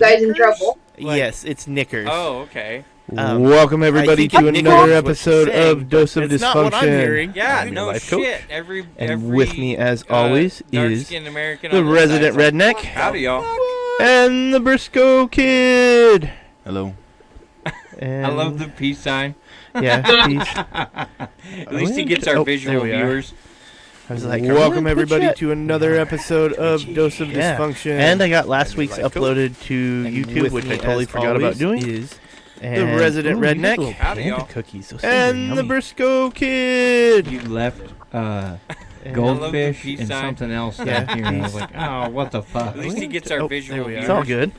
guys in trouble. Yes, it's knickers. Oh, okay. Welcome everybody to another episode of Dose of It's not what I'm Dysfunction. hearing. Yeah, I'm your no life coach. shit. Every with me, as always, is dark-skinned American the on this resident side's like, redneck. Howdy, y'all. And the Briscoe Kid. Hello. And I love the peace sign. Yeah, peace. At least he gets our visual there we are. viewers. I was like, Welcome everybody to another episode of Dose of Yeah. Dysfunction. And I got last week's Life coach. uploaded to And YouTube, with which me, I totally as forgot about always, doing. is And, resident you got redneck. little Howdy, panda y'all. cookies. Those and things are the yummy. Briscoe Kid. You left And- goldfish peace and sign. something else Yeah. down here. And I was like, oh, what the fuck? At least he gets our Oh, visual there we are. viewers. It's all good.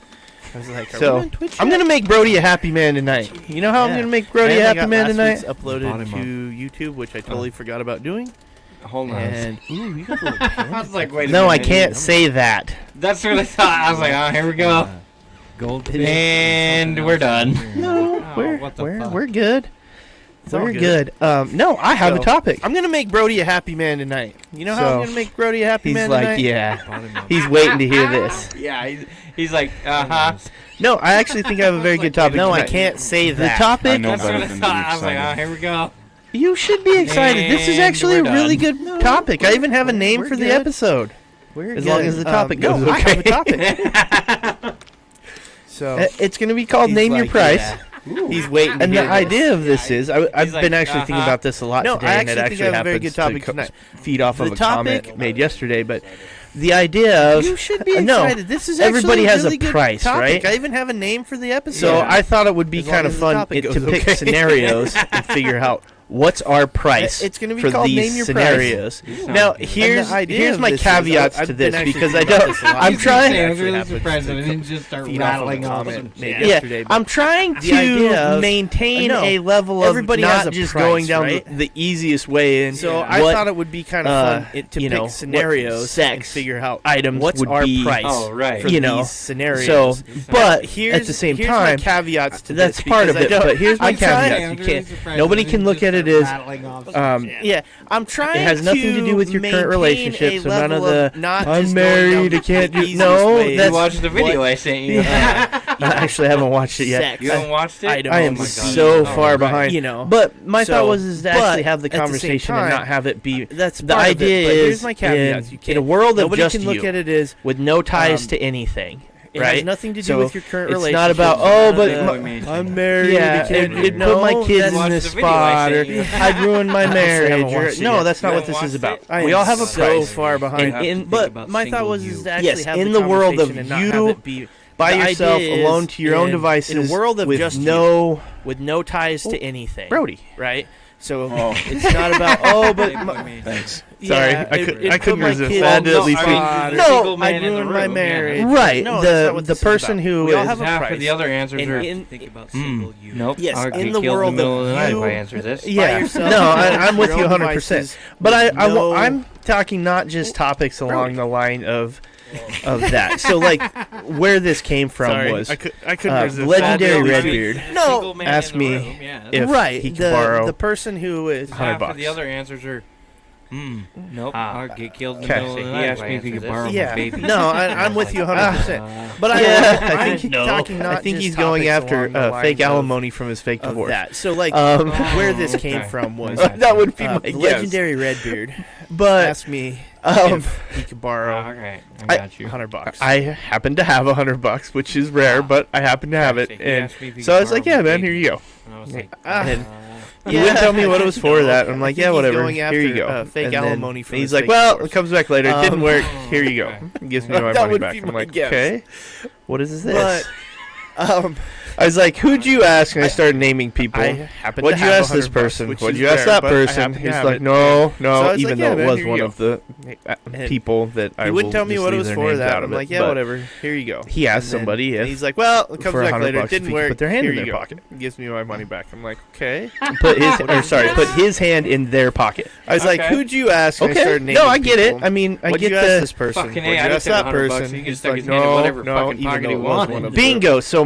I was like, So, I'm going to make Brody a happy man tonight. You know how I'm Yeah. going to make Brody a And I happy got man last tonight? week's uploaded Brought him to YouTube, which I totally forgot about doing. Hold on. And ooh, you got little I panda. was like, wait a No, I minute. can't say that. That's what I thought. I was like, oh, here we go. Goldfish. And we're done. No, Oh, what the fuck? we're good. It's all We're good. good. No, I have a So, topic. I'm gonna make Brody a happy man tonight. You know how So, I'm gonna make Brody a happy He's man like, tonight? yeah. He's waiting to hear this. Yeah, he's like, uh-huh. No, I actually think I have a very good topic. No, I tonight. can't say The that. I topic, know That's what better I than thought. to be I was like, oh, excited. here we go. you should be excited. This is And actually a we're really done. good topic. I even have a name we're for the good. episode. We're As long good. as the topic no, goes I have a okay. topic. So It's going to be called he's Name Your like, Price. yeah. He's waiting to And hear the this. idea of this is, I've like, been actually thinking about this a lot No, today, I and it actually think I actually have a very happens good topic to tonight. feed off The of a topic- comment made yesterday. But the idea of You should be no, excited. This is everybody actually has a really good price, topic. right? I even have a name for the episode. So I thought it would be As long kind of as the fun topic to goes pick okay. scenarios and figure out what's our price It's gonna be for called these Name Your scenarios. Price. Now, good. here's And the idea here's of my this is caveats I've to been this actually because I thinking about don't. this a lot. I'm trying. I was Actually really happens surprised to that I didn't just start feed off of a rattling off comment some made shit. yesterday, but I'm trying the idea to of- maintain No, a level of everybody not has a just price, going down right? the easiest way in. So I what thought it would be kind of fun to you pick know, what scenarios and sex figure out items what's would our be. price Oh, right. for You know, these scenarios. So, but here's, at the same here's time, my caveats to that's this part of because it. I don't- But here's my I'm trying- caveats. I'm You really can't. surprised Nobody that I can didn't look just at it start as. rattling off some shit. Yeah, I'm trying. It has nothing to do with your current maintain relationship, a so none of level the not I'm just married, going down I can't the do- easiest no, way. that's You watched the video I sent you. I actually haven't watched it yet. Sex. You haven't watched it? Items. I Oh am my God. so Oh, far right. behind. You know, But my So, thought was to actually but have the at the same conversation and time, not have it be. that's The part of it, idea but is here's my caveats. in, You in can't. a world of Nobody just can look you, at it as with no ties um, to anything, it right? has nothing to do So with your current it's relationship. not about I'm married. Yeah, I can't and put my no, kids that's- in Watch this the video I spot, or sent you. I'd ruin my actually haven't marriage. watched it No, yet. that's not You what this haven't is watched about. it? I We am all have a so price. far behind. And But my thought was is to actually Yes, have in the the world of conversation and not have you it be by the yourself, idea is alone to your own in devices, a world of with just no with no ties to anything. Brody. Right? So Oh. it's not about but Thanks. Sorry, yeah, I couldn't put my resist. kids I had to in at least the be- spot, or No, single I man in the ruined my room, marriage. yeah. Right, No, that's not what the this is person about. who We all is- have a Half price. of the other answers And are. in- Nope. Yes, I'll in get the killed world in the middle of of the night if you- I answer this. Yeah, yourself, no, I'm with your you own 100%. devices, But with no- I'm talking not just topics along the line of that. So like where this came from Sorry, was I couldn't resist. legendary that. Redbeard No, asked me if right. he could borrow the person who is $100 Half of the bucks. other answers are. Nope. I'll get killed in the Okay. middle of the He night. asked me if he could borrow yeah. my baby. No, I'm with you 100%. But I think talking not I think just he's going topics after along the lines fake of- alimony from his fake of divorce. that. So like where this came Okay. from was That would be my the guess. legendary Redbeard But asked me um, if he could borrow Okay. I got you. $100. I happen to have $100, which is rare, but I happen to have it. He And asked me if he so could I was like, borrow "Yeah, my man, baby. here you go." And I was like, And he Yeah. wouldn't tell me what it was for. That I'm I like, think "Yeah, he's whatever. going Here you after, go." fake And then alimony from he's his like, fake "Well, divorce. it comes back later. It didn't work. Here you go." Okay. He gives me my That money would back. be I'm my like, guess. "Okay, what is this?" But I was like, "Who'd you ask?" And I started naming people. I happen What'd to you have ask this $100, person? which What'd is you ask rare, that but I person? happen to He's have like, it. "No, So I no." was Even like, "Yeah, though man, it was here you one go." of the And people that I he wouldn't will tell me just what it leave was their for names that. out of I'm it, like, yeah, but whatever. Here you go. He asked And then- somebody and if he's like, well, it comes for back $100 later. It if didn't he could work. put their hand Here in you their go. pocket. Gives me my money back. I'm like, okay. put his hand in their pocket. I was like, Okay. whould you ask? And I Okay, started naming no, I get it. people. I mean, I What'd get you ask the this person? Fucking What'd A, I you just ask had that $100 person? he could He's stuck like, his hand in whatever no, fucking even pocket though he it was wanted. one of the- bingo. So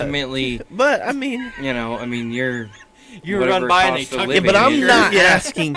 ultimately, but I mean, you're You run by and they tuck yeah, but I'm not asking.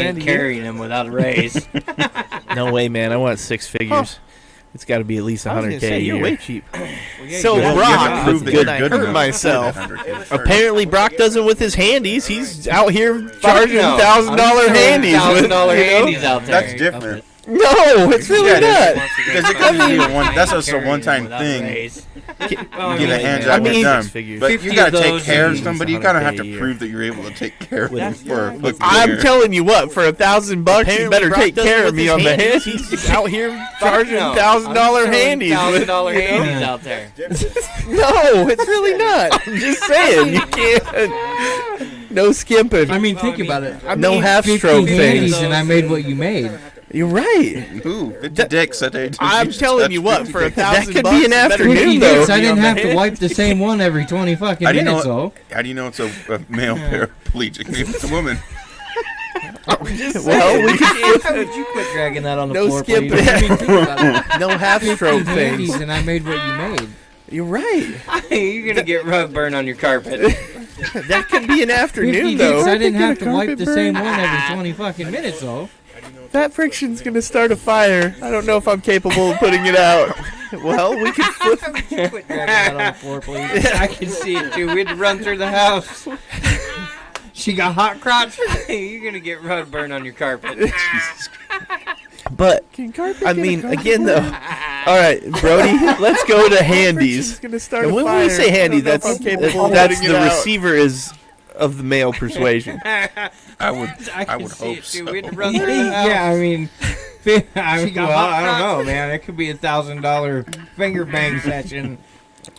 ain't $100,000 a year? carrying him without a raise. No way, man. I want 6 figures. It's got to be at least I was gonna 100K say, a you're year. way cheap. So You have to Brock, prove that good you're good hurt enough myself. to get 100K first. apparently Brock doesn't with his handies. He's out here charging no. $1,000 handies. $1,000 you know? handies out there. That's different. No, it's really Yeah, it not. Because it could just be a one. That's just a one-time thing. You get a hand job, you're done. But you 50 gotta of take those care of and somebody. You kind of have to prove that you're able to take care of them for a fucking I'm year. telling you what, for $1,000, you better take care of me on the hands. He's out here charging $1,000 handies. $1,000 handies out there. No, it's really not. I'm just saying, you can't. No skimping. I mean, think about it. No half-stroke 50 things. handies and I made what you made. You're right. Ooh, 50 dicks. I'm telling you what, for $1,000, that could be an 50 afternoon though. dicks, I didn't have to wipe the same one every 20 fucking How do you know minutes, though. How do you know it's a male paraplegic? Maybe it's a woman. Well, we can How would you quit dragging that on the No floor, please? skipping. I mean, think about it. no half-stroke 50 handies things. and I made what you made. You're right. You're gonna get rug burn on your carpet. That could be an 50 afternoon dicks, though. I didn't have to wipe the same one every 20 fucking minutes, though. That friction's gonna start a fire. I don't know if I'm capable of putting it out. Well, we could flip. How would you quit dragging that on the floor, please? I can see it too. We'd run through the house. She got hot crotch. You're gonna get rug burn on your carpet. But I mean, again though. All right, Brody, let's go to handies. And when we say handy, that's the receiver is of the male persuasion. I would see hope it too. so. We'd run through the house. Yeah, I mean, I don't hot know, man. It could be $1,000 finger bang session.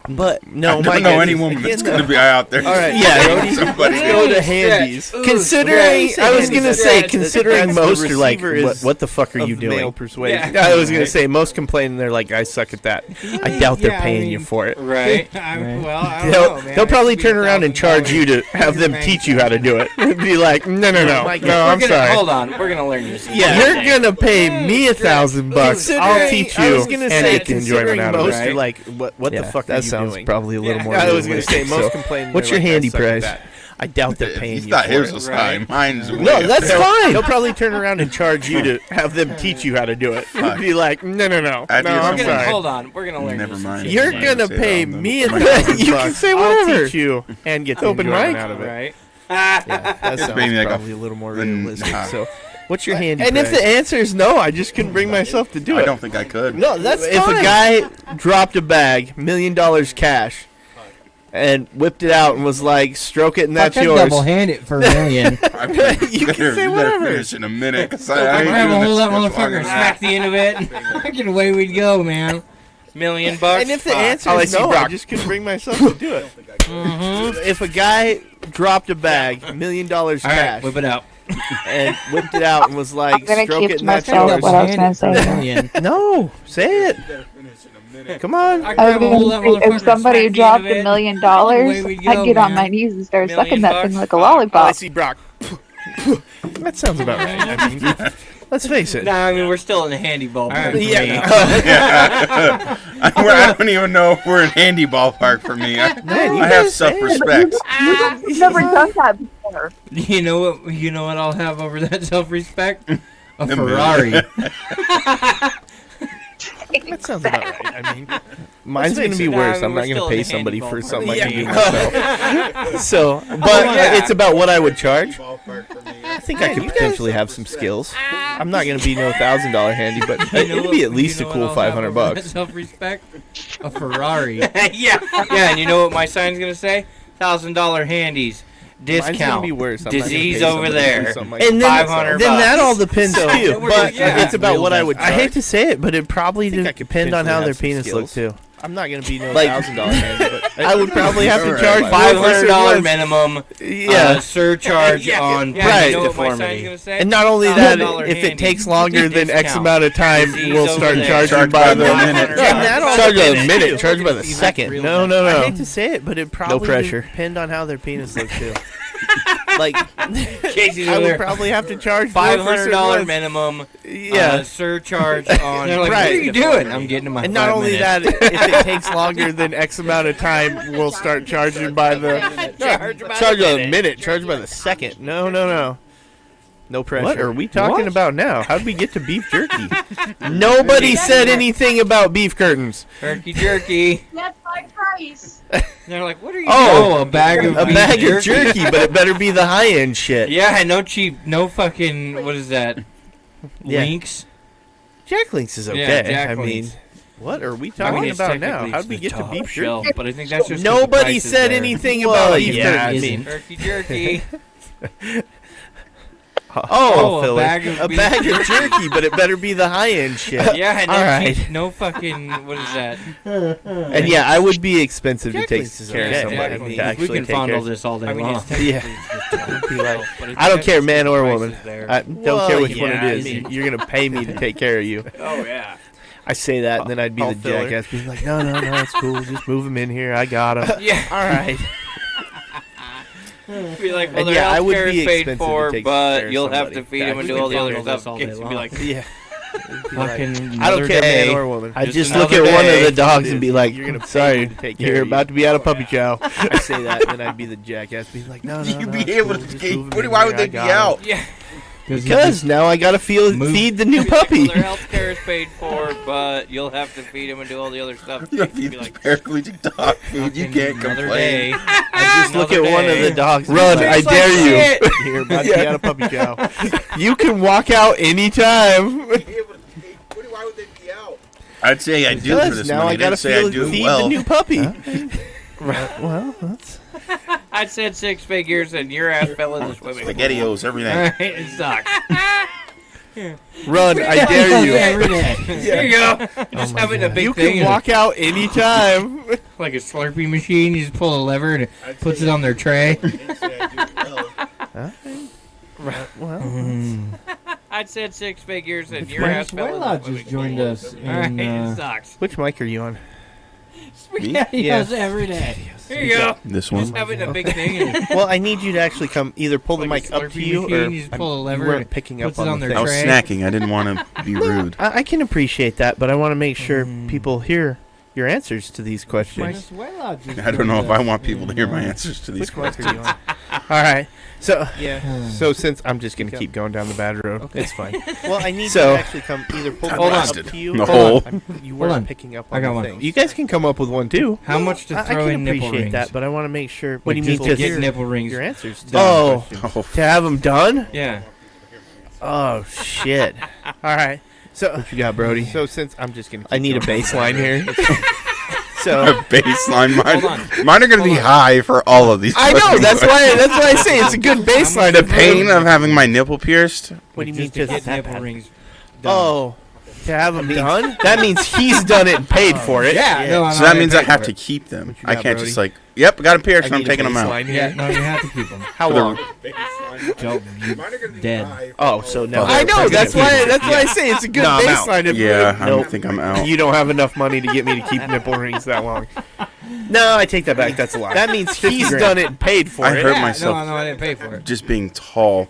But no, I my don't know any goodness, woman that's again, going to though. be out there. All right, yeah, Brody, somebody. let's go to handies. Considering, I was gonna say, considering most are like, what the fuck are you doing? Yeah. I was gonna say most complain and they're like, I suck at that. I doubt they're Yeah, I paying you mean- for it. Right. Well, I don't know, man. They'll probably It could turn be around and charge you to have them $1,000 teach you how to do it. Be like, no, I'm sorry. Hold on. We're gonna learn you. Yeah, you're gonna pay me $1,000. I'll teach you I was gonna and say, get the enjoyment out of most it. are like, what the fuck? That sounds probably a little more. Yeah, I was gonna say most complain. What's your handy price? I doubt they're paying He's you not for his it. was high. Mine's way No, up that's there. fine. They'll probably turn around and charge you to have them teach you how to do it. Be like, no, I do I'm something. sorry. Hold on. We're gonna learn Never you. mind. You're I gonna say pay that on me the- $1,000. You can say whatever. I'll teach you and get the Open enjoyment mic? out of it. Right. Yeah, that sounds maybe like a probably a little more realistic. nah. So, what's your handy price? And if the answer is no, I just couldn't bring myself to do it. I don't think I could. No, that's if a guy dropped a bag, $1 million cash, and whipped it out and was like, "Stroke it, and that's Fuck, I'd yours." double hand it for $1 million. You can say you whatever. better finish in a minute. 'Cause I'm I ain't gonna doing hold this that much motherfucker longer. and smack the end of it. Look at the way we'd go, man. $1 million bucks. And if the Fuck. answer is no, I just couldn't bring myself to do it. If a guy dropped a bag, $1 million All right, cash, whip it out. and whipped it out and was like, I'm gonna "Stroke keep it, to and that's myself yours." what I was gonna say. $1 million. No, say it. Come on. I I grab a was hold of gonna that say, motherfucker if somebody and smack dropped the end $1 of it. million, Away we'd go, I'd get on man. my knees and start $1 sucking that thing million like a bucks? I lollipop. see Brock. That sounds about right. I mean, let's face it. Nah, I mean we're still in the handy ball. All right, Yeah. I don't even know if we're in handy ballpark for me. I have self-respect. You've never done that before. You know what? You know what? I'll have over that self-respect. A million. Ferrari. That sounds about right. I mean, mine's face gonna be it. worse. Nah, I'm we're not gonna still in pay the somebody handy for ballpark. something I can do Yeah. myself. So, but yeah. it's about what I would charge. I think I could potentially have some skills. I'm not gonna be no $1,000 handy, but it'd be at least a cool $500. Self-respect. A Ferrari. Yeah. And you know what my sign's gonna say? $1,000 handies. Mine's gonna Discount. be worse. I'm not gonna Disease pay over somebody there. for something I And can then- do $500 myself. Then that all bucks. depends So, too. But yeah. it's about what I would. I charge. hate to say it, but it probably I think I could depend on how potentially their have some penis looked skills. too. I'm not gonna be no Like- $1,000 handy, but I would probably have to Alright, charge like- $500 minimum. Yeah. Surcharge on Right. You know what my deformity. sign's gonna say? And not only that, $1,000 if it handy. takes longer than X Discount. amount of time, Disease we'll over start there. charging Charge by by the the minute. Yeah, that all Charge by the depends, minute. too. Charge by the second. real No, nice. no, I no. I hate hate to say it, but it probably pressure. depend on how their penis looks too. Like, Casey's I over would there. probably have to charge more for certain $500 ones. minimum. Yeah. Surcharge on. They're like, Right. what are you doing? I'm getting to my And not 5 only minutes. that, if it takes longer than X amount of time, we'll start charging by the charge by the minute, charge by the second. No, no, no. No pressure. What are we talking about now? How did we get to beef jerky? Nobody said anything about beef curtains. Turkey jerky. That's my price. They're like, what are you Oh, a bag of A beef bag of jerky. jerky, but it better be the high end shit. Yeah, no cheap, no fucking, what is that? Yeah. Links? Jack Links is okay. Yeah, Jack I Links. mean, what are we talking about now? How did we get to beef shelf, jerky? but I think that's just Nobody said anything about beef jerky. Turkey jerky. Oh, a bag of jerky, but it better be the high-end shit. Yeah, no, All right. no fucking, what is that? And yeah, I would be expensive to take care of okay. somebody. Exactly. To actually We can take fondle care. this all day I mean, long. it's Yeah. technically just I don't care, man or woman. There. I don't Well, care which one yeah, it I is. mean- You're gonna pay me to take care of you. Oh, yeah. I say that, and then I'd be All the filler. jackass, being like, "No, it's cool. Just move him in here. I got him." Yeah. All right. Be like, well, And their yeah, I would healthcare be is paid expensive to for, take but care of you'll have somebody. to feed him and We do all can the other fondle this stuff. all day Kids would be long. like, Yeah. Fucking I don't care, day. man or woman. I Just just look at another one day. of the dogs and be like, You're gonna pay "Sorry, me to take care you're of you." about to be out of puppy chow." I say that, and then I'd be the jackass, being like, "No, You'd be it's able cool. to Just keep. move him in Why here. would I they be got him." out? yeah. Because now I gotta feed the new Be like, puppy. well, their healthcare is paid for, but you'll have to feed him and do all the other stuff. You Kids would feed be this like, paraplegic dog food. You can't another complain. day. I just look at Another one of day. the dogs. and Run! be I like, Tastes dare like you. shit. You're about to be out of puppy chow. You can walk out anytime. Why would they be out? I'd say I do for Because this now money. I gotta I'd say I feed do the well. new puppy. Right. Well, that's. I said 6 figures and your ass fell in the swimming pool. Spaghettios, everything. Alright, it sucks. Run! I dare you. Every day. Here you go. Just having a big You thing. can walk out anytime. Like a Slurpee machine, you just pull a lever and it puts it on their tray. Well, I said 6 figures and your ass fell in the Swella swimming just joined pool. us Alright, in it sucks. which mic are you on? SpaghettiOs every day. Here you go. This Just one. having a big thing. And Well, I need you to actually come either pull the Like mic a up to Slurpee you, machine, or you just pull a lever you and weren't it picking puts up it on on the their I thing. was tray. snacking. I didn't want to be rude. I can appreciate that, but I want to make sure people hear your answers to these questions. Swella just I don't know joined if I us want people to hear my in, answers to these Which mic questions. are you on? All right. So Yeah. So since I'm just gonna keep going down the bad road, it's fine. Well, I need So- you to actually come either pull the Hold mic on. up to you. The or hole. you Hold weren't on. picking up I on got the one. thing. You guys can come up with one too. How much to I throw can in nipple appreciate rings? that, but I want to make sure. Like What do you mean just to get hear nipple rings? your answers? To Oh, Done. Oh, to have them done? yeah. Oh shit! All right. So what you got, Brody? So since I'm just gonna, I need a baseline here. So a baseline. Hold Mine are going to be high for all of these. I know fucking that's questions. why I say it's a good baseline. The pain of having my nipple pierced. What do you mean Just to to get nipple rings. Oh, to have them done? That means he's done it and paid for it. Yeah, no, I'm So not that means I gonna pay have for to it. keep them. What you I got, can't Brody? just like, yep, got a pierce and I'm need a taking them out. baseline Yeah, here. no, you have to keep them. How long? Don't you dead. Oh, so now I know. That's why I say it's a good No, I'm out. baseline. Yeah, I Nope. don't think I'm out. You don't have enough money to get me to keep nipple rings that long. No, I take that back. That's a lie. That means he's done it and paid for I it. hurt Yeah, myself No, I didn't pay for it. just being tall.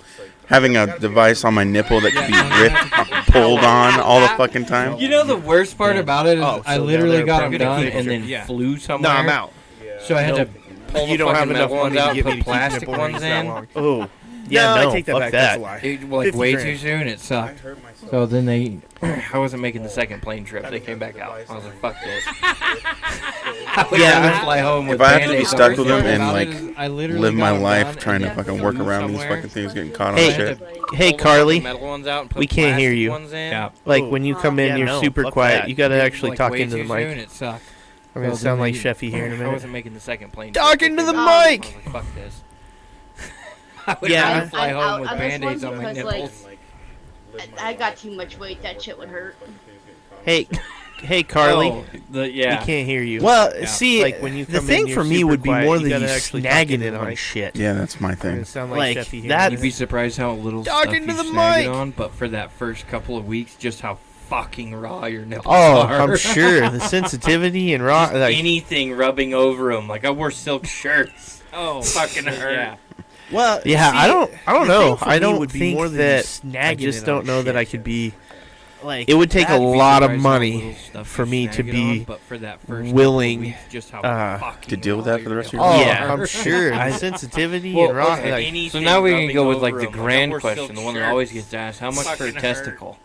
Having a device on my nipple that could be ripped, pulled on all the fucking time. You know the worst part about it is Oh, I so literally now got they're them gonna done keep and then Yeah. flew somewhere. No, I'm out. So I had to pull You the don't have fucking enough metal money ones to out, get me put to keep plastic nipple ones rings that in. long. Oh, yeah, No, no, I take that fuck back. that. That's a lie. It, like 50 way grand. too soon. It sucked. So then they. I wasn't making the second plane trip. They came back out. I was like, fuck this. Yeah, I fly home with if I have to be Band-Aids stuck on with my them face. and About like it is I literally live my got 'em life done trying to and fucking then work flew around these somewhere. fucking things getting caught on Hey, shit. Hey, Pull the Carly, metal ones out and put we can't hear plastic you. ones in. Yeah. Like when you come in, Yeah, you're no, super fuck quiet. that. You gotta actually Like, talk way into the too mic. soon, it sucked. I'm gonna Well, sound then like they- Sheffy here in a I minute. wasn't making the second plane Talk trip. into the I was mic. like, fuck this. I would Yeah. rather fly I'm home out with on this Band-Aids one on my because, like, nipples. I got too much weight. That shit would hurt. Hey, Carly. Oh, We yeah. can't hear you. Well, Yeah. see, Like when you the come thing in, you're for me super would be quiet. more You than gotta you actually talk snagging into it the on mic. shit. Yeah, that's my I'm gonna thing. sound Like, like Sheffy here. in a that- You'd minute. be surprised how little Talk stuff into you the snag it mic. on, but for that first couple of weeks, just how fucking raw your nipples Oh, are. I'm sure the sensitivity and raw. Like, Anything rubbing over them. Like I wore silk shirts. Oh, fucking hurt. Yeah. Well, yeah, see, I don't the know. thing for I me don't would be think more than that. snagging I just it don't on know that I shit. could be. Like It would take a that'd be lot of Surprised how money little stuff for you me to snag it be on, but for that first willing, couple of weeks, just how fucking to deal with raw that for the rest of your your Oh, life. nipples yeah, are. I'm sure. The sensitivity Well, and raw. okay, Like, anything So now we can rubbing go with like over the 'em. Like, I grand wore question, silk the one that shirts. always gets asked: how much for a Fucking hurt. testicle?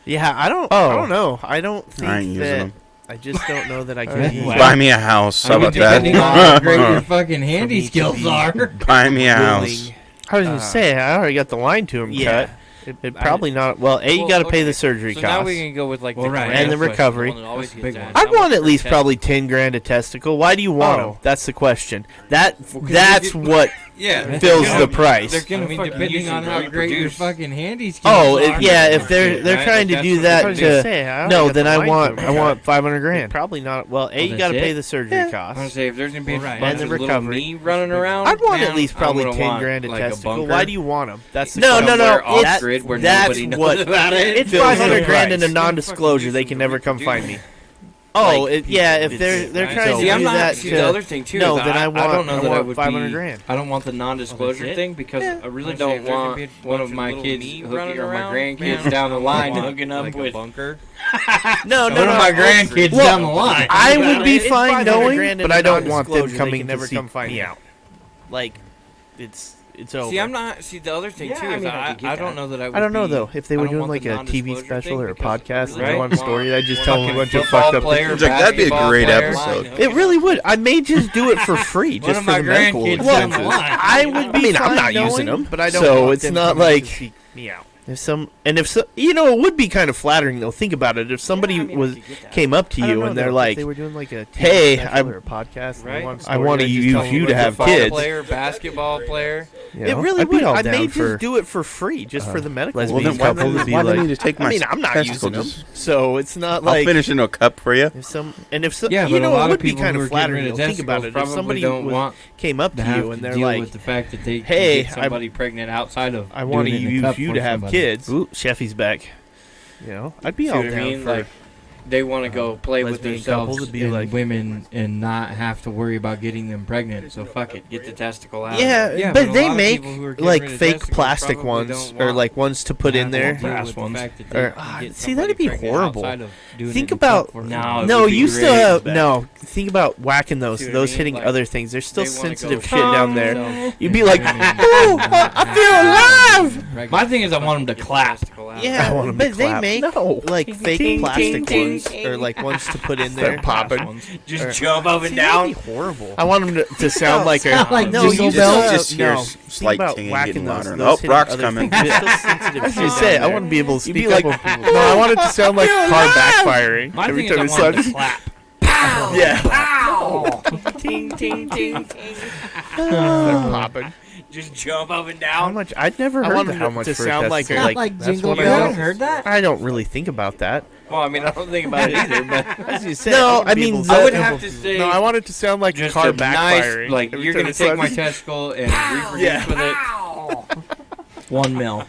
yeah, I don't. Oh. I don't know. I don't think I ain't using that. them. I just don't know that I Alright, could be well, Buy me a house. How I mean, about depending on how great your that? fucking handy me to skills be- are. Buy me a house. willing. I was gonna say I already got the line to him Yeah. cut. It probably not. Well, you got to pay the surgery so costs. now we can go with like the and the recovery. Big one. I'd want at least probably $10,000 a testicle. Why do you want them? That's the question. That's what fills the price. Depending on how great your fucking handy skills are. If they're trying to do that then I want $500,000. Probably not. Well, you got to pay the surgery costs. I was say if there's gonna be and the recovery running around, I'd want at least probably $10,000 a testicle. Why do you want them? That's no. That's what it's $500,000 in a non-disclosure. They can never come find me. If they're trying to do that, the other thing too. No, then I want $500,000. I don't want the non-disclosure thing because I really don't want one of my kids hooking or my grandkids down the line hooking up with bunker. No, one of my grandkids down the line. I would be fine knowing, but I don't want them coming to seek me out. Like, it's over. The other thing too is I don't know that I would. I don't know though if they were doing like a TV special or a podcast and one story. I just tell them a bunch of fucked up things. That'd be a great episode. It really would. I may just do it for free, just for the medical expenses. I would be. I'm not using them, but I don't. So it's not like seek me out. It would be kind of flattering though. Think about it. If somebody came up to you and they're like, they were doing like a "Hey, I'm a podcast. I want to use you to have kids." Basketball player. It really would. I may just do it for free, just for the medical. Lesbian couple would be like, I'm not using them, so it's not like I'll finish in a cup for you. It would be kind of flattering. Think about it. If somebody came up to you and they're like, with the fact that they "Hey, get somebody pregnant outside of I want to use you to have kids." Ooh, Sheffy's back. I'd be all down for. They want to go play with themselves and women and not have to worry about getting them pregnant. So fuck it, get the testicle out. Yeah, but they make like fake plastic ones or like ones to put in there. See, that'd be horrible. Think about think about whacking those hitting other things. There's still sensitive shit down there. You'd be like, oh, I feel alive. My thing is, I want them to clap. Yeah, but they make like fake plastic ones or like ones to put in there. Popping. Just jump up and down. That'd be horrible. I want them to sound like a jingle bell. Just hear slight tinging getting louder. Oh, Brock's coming. I should say, I want to be able to speak up. No, I want it to sound like a car backfiring every time it starts. Clap. Yeah. Pow! Ting, ting, ting, ting. Popping. Just jump up and down. How much? I'd never heard how much to sound like jingle bell. You haven't heard that? I don't really think about that. Well, I mean, I don't think about it either. But as you said, I would have to say. No, I want it to sound like just a car a backfiring. Nice, like you're gonna take my testicle and reproduce with it. 1 mil.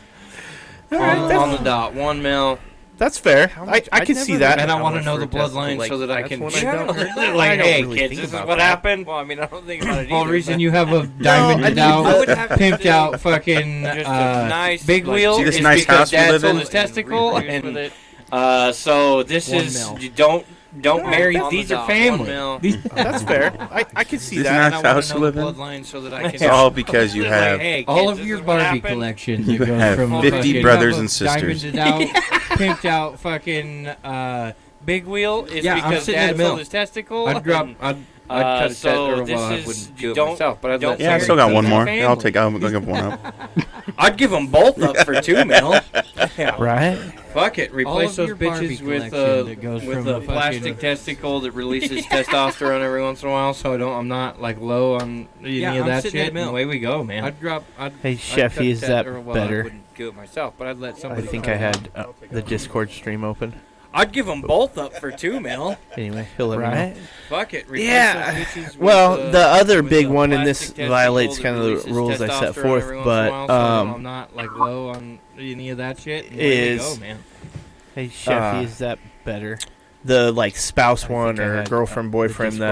On the dot. 1 mil. That's fair. I can see that. And I want to know the bloodline so that I can. Like, hey, kids, this is what happened. Well, I mean, I don't think about it either. Whole reason you have a diamonded out, pimped out fucking nice big wheel see this is nice because house we Dad live sold in? his testicle. And so this is you don't marry. These are family. That's fair. I can see This that. nice house you live in? Bloodline so that I can. It's all because you have all of your Barbie collection. you have 50 brothers and sisters. Diamonded out, pimped out, fucking big wheel is I'm because sitting in Dad the middle. sold his testicle. I'd cut a set, or well, I wouldn't do it myself, but I'd let I still got one more. Yeah, I'll give one up. I'd give them both up for 2 mil. Right? Fuck it. Replace those bitches with a from plastic testicle that releases testosterone every once in a while, so I'm not like low on any of that shit. And away we go, man. Hey, Sheffy, is that better? I wouldn't do it myself, but I'd let I somebody. think I had the Discord stream open. I'd give them both up for 2 mil. Anyway, he'll let me know. Fuck it. Replace Yeah. those bitches with, Well, the other big a one, and this plastic violates testicle kind that of the releases rules I set testosterone forth, every once in a but while, so I'm not like low on any of that shit. And away we is go, man. hey Sheffy, is that better? The like spouse one or girlfriend, boyfriend.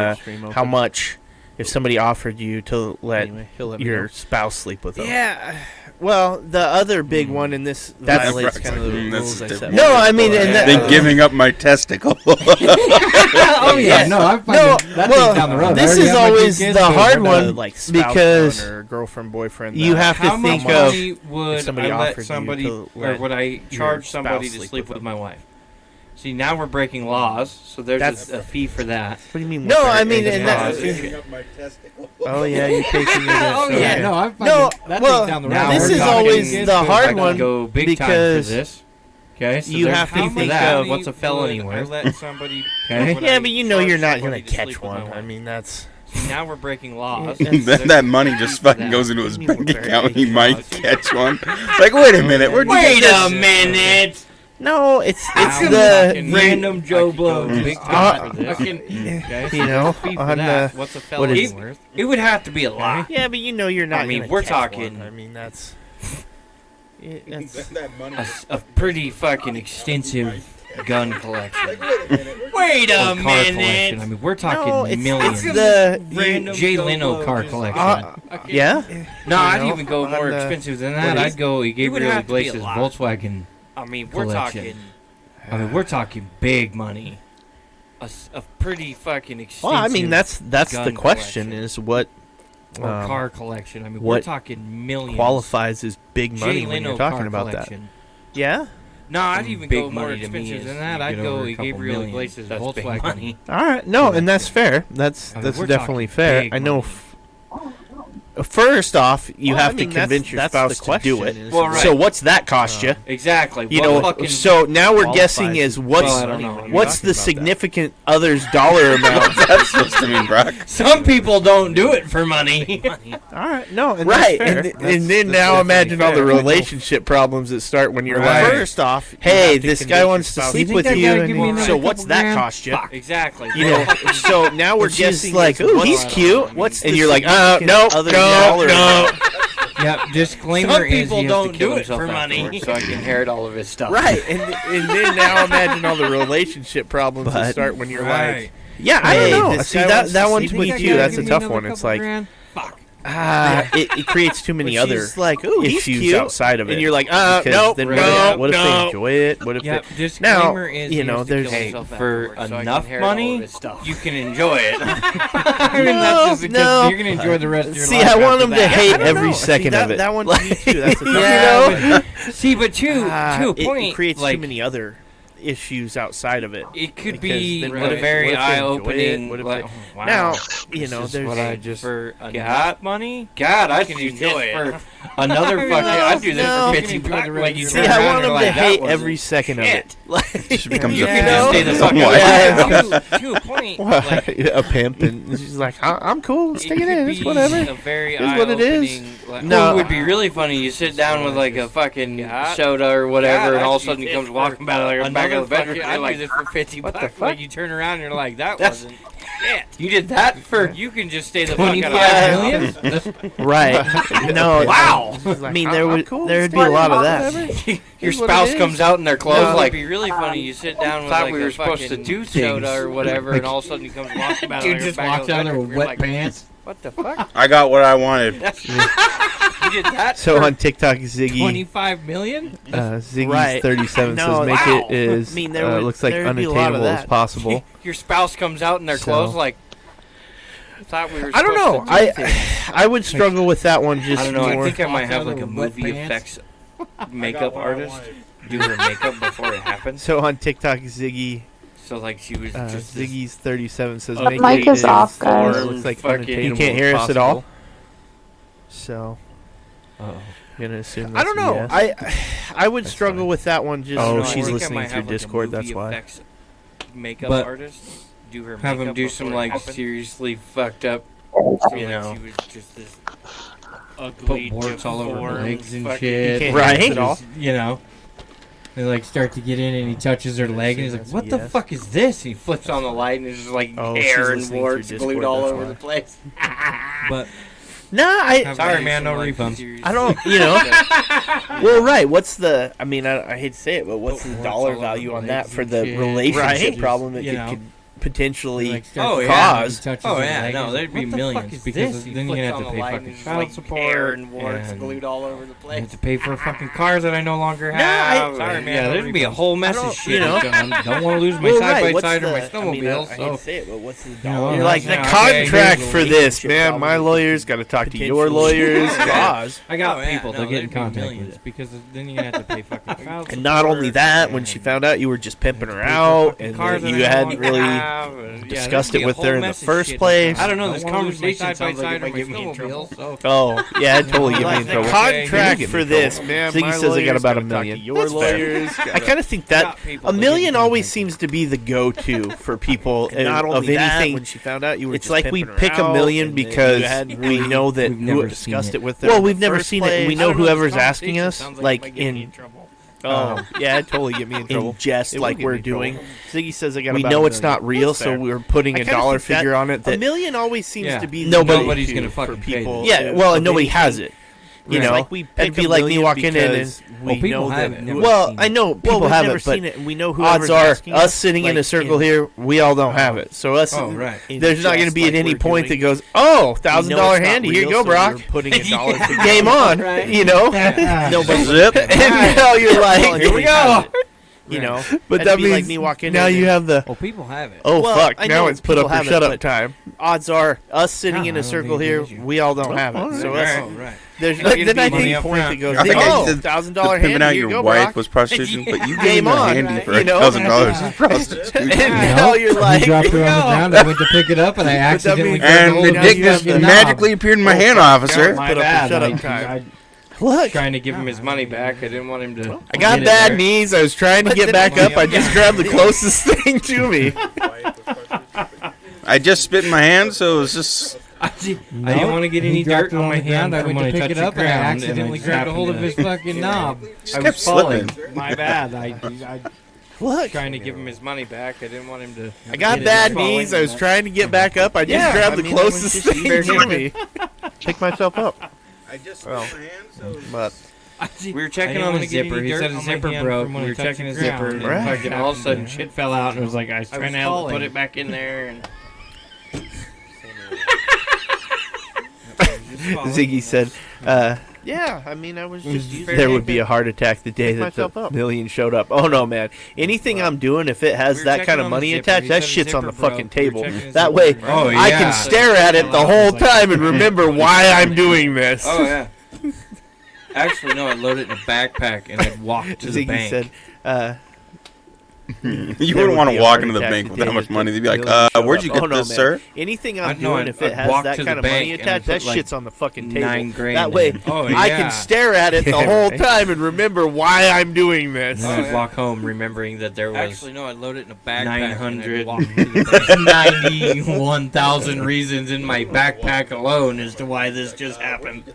How much if somebody offered you to let your spouse sleep with them? Yeah. Well, the other big one, and this violates kind of the rules I set. No, I mean, then giving up my testicle. Oh yeah, down the road. This is always the hard one, because or girlfriend, boyfriend. You have to think of would somebody I let offered somebody you to or would I charge somebody to spouse sleep with my wife? See, now we're breaking laws, so there's a fee for that. What do you mean? No, I mean, and that. Oh yeah, you're taking it. Oh yeah, okay. no, I'm fucking, No, that well, thing's down the road. now this we're is talking always good, the so hard I can one go big because time for this. Okay, so you there's have a fee to for think that. of What's a felony worth? Let somebody. Okay. yeah, but you know you're not gonna catch one. I mean, that's Now we're breaking laws. Then that money just fucking goes into his bank account. He might catch one. Like, wait a minute. Where'd you Wait get a this? minute. no, it's Now the random Joe Blow. Big time for this. you know Fee for on that. the What's a what felony is- worth? It would have to be a lot. yeah, but you know you're not. I mean, gonna we're catch talking- one. I mean, that's A pretty fucking extensive gun collection. Wait Or car collection. I mean, we're talking no, it's millions. the Random Jay Joe Leno Blow car just- collection. yeah. No, I'd know, even go on more the- expensive than what that. is- I'd go would Gabriel have to be a Iglesias lot. Volkswagen. I mean, we're collection. talking. I mean, we're talking big money. A pretty fucking extensive. Well, I mean, that's the gun question collection. is what or car collection. I mean, we're what talking millions. qualifies as big money Jay when Leno you're talking car about collection. that. Yeah. No, I'd even Big go more money to me expensive is than that. you I'd get go over a couple Gabriel million. Iglesias That's big Volkswagen. money. All right. No, and that's fair. That's I mean, we're definitely talking fair. big I know. money. First off, you Well, have I mean, to convince your that's spouse the to do it. question is- Well, right. So what's that cost you? Exactly. You What know. fucking- So now we're guessing qualifies is as- what's Well, I don't know. what's Talking the about that. significant other's dollar amount? That's supposed to mean, Brock. Some people don't do it for money. All right. No. And Right, That's fair. and And then that's now definitely imagine all the fair. relationship problems that start when you're Right. like, First off, you hey, have to this convince guy your wants to spouse- sleep think with that you. guy And give me another so couple what's that grand? cost you? Exactly. You know, so now we're And she's guessing like, like, "Ooh, ooh, he's he's cute. What's and the you're like, significant no, other's no, dollar no. amount? Yep. Disclaimer Some is people he has don't to kill do it himself for money. afterwards, so I can inherit all of his stuff. Right, and then now imagine all the relationship problems that start when you're like, Right. I Hey, don't know. this See guy that wants that to one's sleep with with you. you. That's a Give me tough another one. It's couple like grand. Fuck. it creates too many But other she's like, ooh, he's issues cute. outside of it. And you're like, Because no, then no, what if no. they enjoy it? What if Yep. they Disclaimer Now, is you he know, has to there's- kill Hey, himself for afterwards, so I can enough inherit all of money, his stuff. you can enjoy it. I mean, No, that's just because no. you're gonna enjoy the rest of your See, life. I want after them to that. hate I don't every know. second See, of it. That one to me too. That's a tough Yeah, one. but, see, but to a point, it creates like, too many other issues outside of it. It could Because be then a what if- very what if they enjoy eye-opening. it? What if like, they- wow. Now, you This know, is there's what I just for got enough money. God, I can can enjoy enjoy it. it for another fucking. I'd do this no. for You 50 can enjoy bucks. the rest Like of you your See, turn life. I around want and them you're to like, that hate wasn't every second of it. Just becomes You a can know? just stay the fuck Why? out. To a point, like a pimp, and she's like, I'm cool. Stick it in. could It's be whatever. A very It's what it is. eye-opening, like, No. well, it would be really funny. You sit down with like a fucking soda or whatever, and all of a sudden he comes walking back out of the back of the bedroom. I'd You're like, do this for 50 what the bucks. fuck? Like you turn around and you're like, that That's- wasn't shit. you did that for You can just stay the fuck out 25 of million? Right. No. Wow. I mean, there would there'd be a lot of that. Your spouse comes out in their clothes No, like, it'd be really funny. You sit down with thought like we a were supposed to fucking do soda things. or whatever, and all of a sudden he comes walking back. Dude just walks out there with wet pants. what the fuck? I got what I wanted. You did that. So for on TikTok, Ziggy 25 million. Ziggy's Right. 37 No, says make wow. it as I mean, there would- looks like there'd be a lot of unattainable as that. possible. Your spouse comes out in their So- clothes like, thought we were I don't know. supposed to do things. I would struggle with that one just I don't know. more. I think I might Walks have out like there a with wet movie pants. effects makeup artist do her makeup before it happens. So on TikTok, Ziggy So like she was just this Ziggy's 37 says The make mic it is off, guys. It looks like Fucking- unattainable You can't as hear us at all. possible. So Uh-oh. I'm gonna assume. I don't know. Yes. I would That's struggle fine. with that one. Just No, oh, I she's think I listening might through have, like, a Discord. That's movie why. effects makeup But artist do her have makeup him do before some it like happens. seriously fucked up, So, you like, know, she was just this put ugly, warts all over her deformed legs and fucking- shit. can't Right. Just, at all. You know, they like start to get in and he touches her leg and he's like, That's "What the yes. fuck is this?" He flips on the light and there's just like Oh, she's hair and listening warts through glued Discord, all that's over why. the place. But No, Have Sorry, do man, some, no like, refunds. serious- I don't. You know. Well, right. What's the? I mean, I hate to say it, but what's Put the warts dollar all over value the on that legs for and the shit. relationship Right. problem that You you know. could potentially cause. Oh yeah, no, there'd be millions because then you're gonna have to pay fucking child support hair and warts glued all over the you place. have to pay for fucking cars that I no longer have. Sorry, man. Yeah, there'd be a whole mess of shit. You know, don't want to lose my side by side or my snowmobile. I hate to say it, but what's the You're like the contract for this, man. My lawyer's got to talk to your lawyers. I got people to get in contact with it because then you're gonna have to pay fucking child support. And not only that, when she found out you were just pimping her out and you hadn't really discussed it with her in the first place. I don't know. This conversation sounds like it might get me in trouble. Oh, yeah, it totally get me in trouble. Contract for this, man. Ziggy says I got about $1 million. Your lawyers. I kind of think that $1 million always seems to be the go-to for people of anything. When she found out you were, it's like we pick $1 million because we know that never discussed it with her. Well, we've never seen it, and we know whoever's asking us, like in. Oh, yeah, it totally get me in trouble. Just like we're doing. Ziggy says I got. We know it's not real, so we're putting a dollar figure on it. $1 million always seems to be nobody's gonna fucking people. Yeah, well, and nobody has it. You know, like it'd be like me walking in and we know that. Well, I know people have it, but we know odds are us sitting in a circle here, we all don't have it. So us, there's not going to be at any point that goes, oh, $1,000 handy, here you go, Brock. Putting a dollar game on, you know. Nobody zip, and now you're like, here we go. You know, but that means like me walking now you have the. Well, people have it. Oh fuck! Now it's put up or shut up time. Odds are us sitting in a circle here, we all don't have it. So there's then I think point that goes, oh, $1,000 handy. Pimping out your wife was prostitution, but you gave me handy for $1,000 prostitution. And now you're like, you dropped her on the ground. I went to pick it up and I accidentally. And the dick just magically appeared in my hand, officer. My bad. Shut up time. Look. Trying to give him his money back. I didn't want him to. I got bad knees. I was trying to get back up. I just grabbed the closest thing to me. I just spit in my hand, so it was just. I didn't want to get any dirt on my hand. I went to pick it up and I accidentally grabbed a hold of his fucking knob. I was falling. My bad. I Look. Trying to give him his money back. I didn't want him to. I got bad knees. I was trying to get back up. I just grabbed the closest thing to me. Pick myself up. I just spit my hand, so. But. We were checking on the zipper. He said his zipper broke. We were checking his zipper, and fucking all of a sudden shit fell out, and it was like I was trying to help put it back in there. And Ziggy said, "Yeah, I mean, I was just there would be a heart attack the day that the $1 million showed up. Oh no, man! Anything I'm doing, if it has that kind of money attached, that shit's on the fucking table. That way, I can stare at it the whole time and remember why I'm doing this." Oh yeah. Actually, no, I loaded it in a backpack and I'd walk to the bank. Said, you wouldn't want to walk into the bank with that much money. They'd be like, where'd you get this, sir? Anything I'm doing, if it has that kind of money attached, that shit's on the fucking table. $9,000 that way, I can stare at it the whole time and remember why I'm doing this. And I'd walk home remembering that there was actually, no, I loaded it in a backpack 991,000 reasons in my backpack alone as to why this just happened.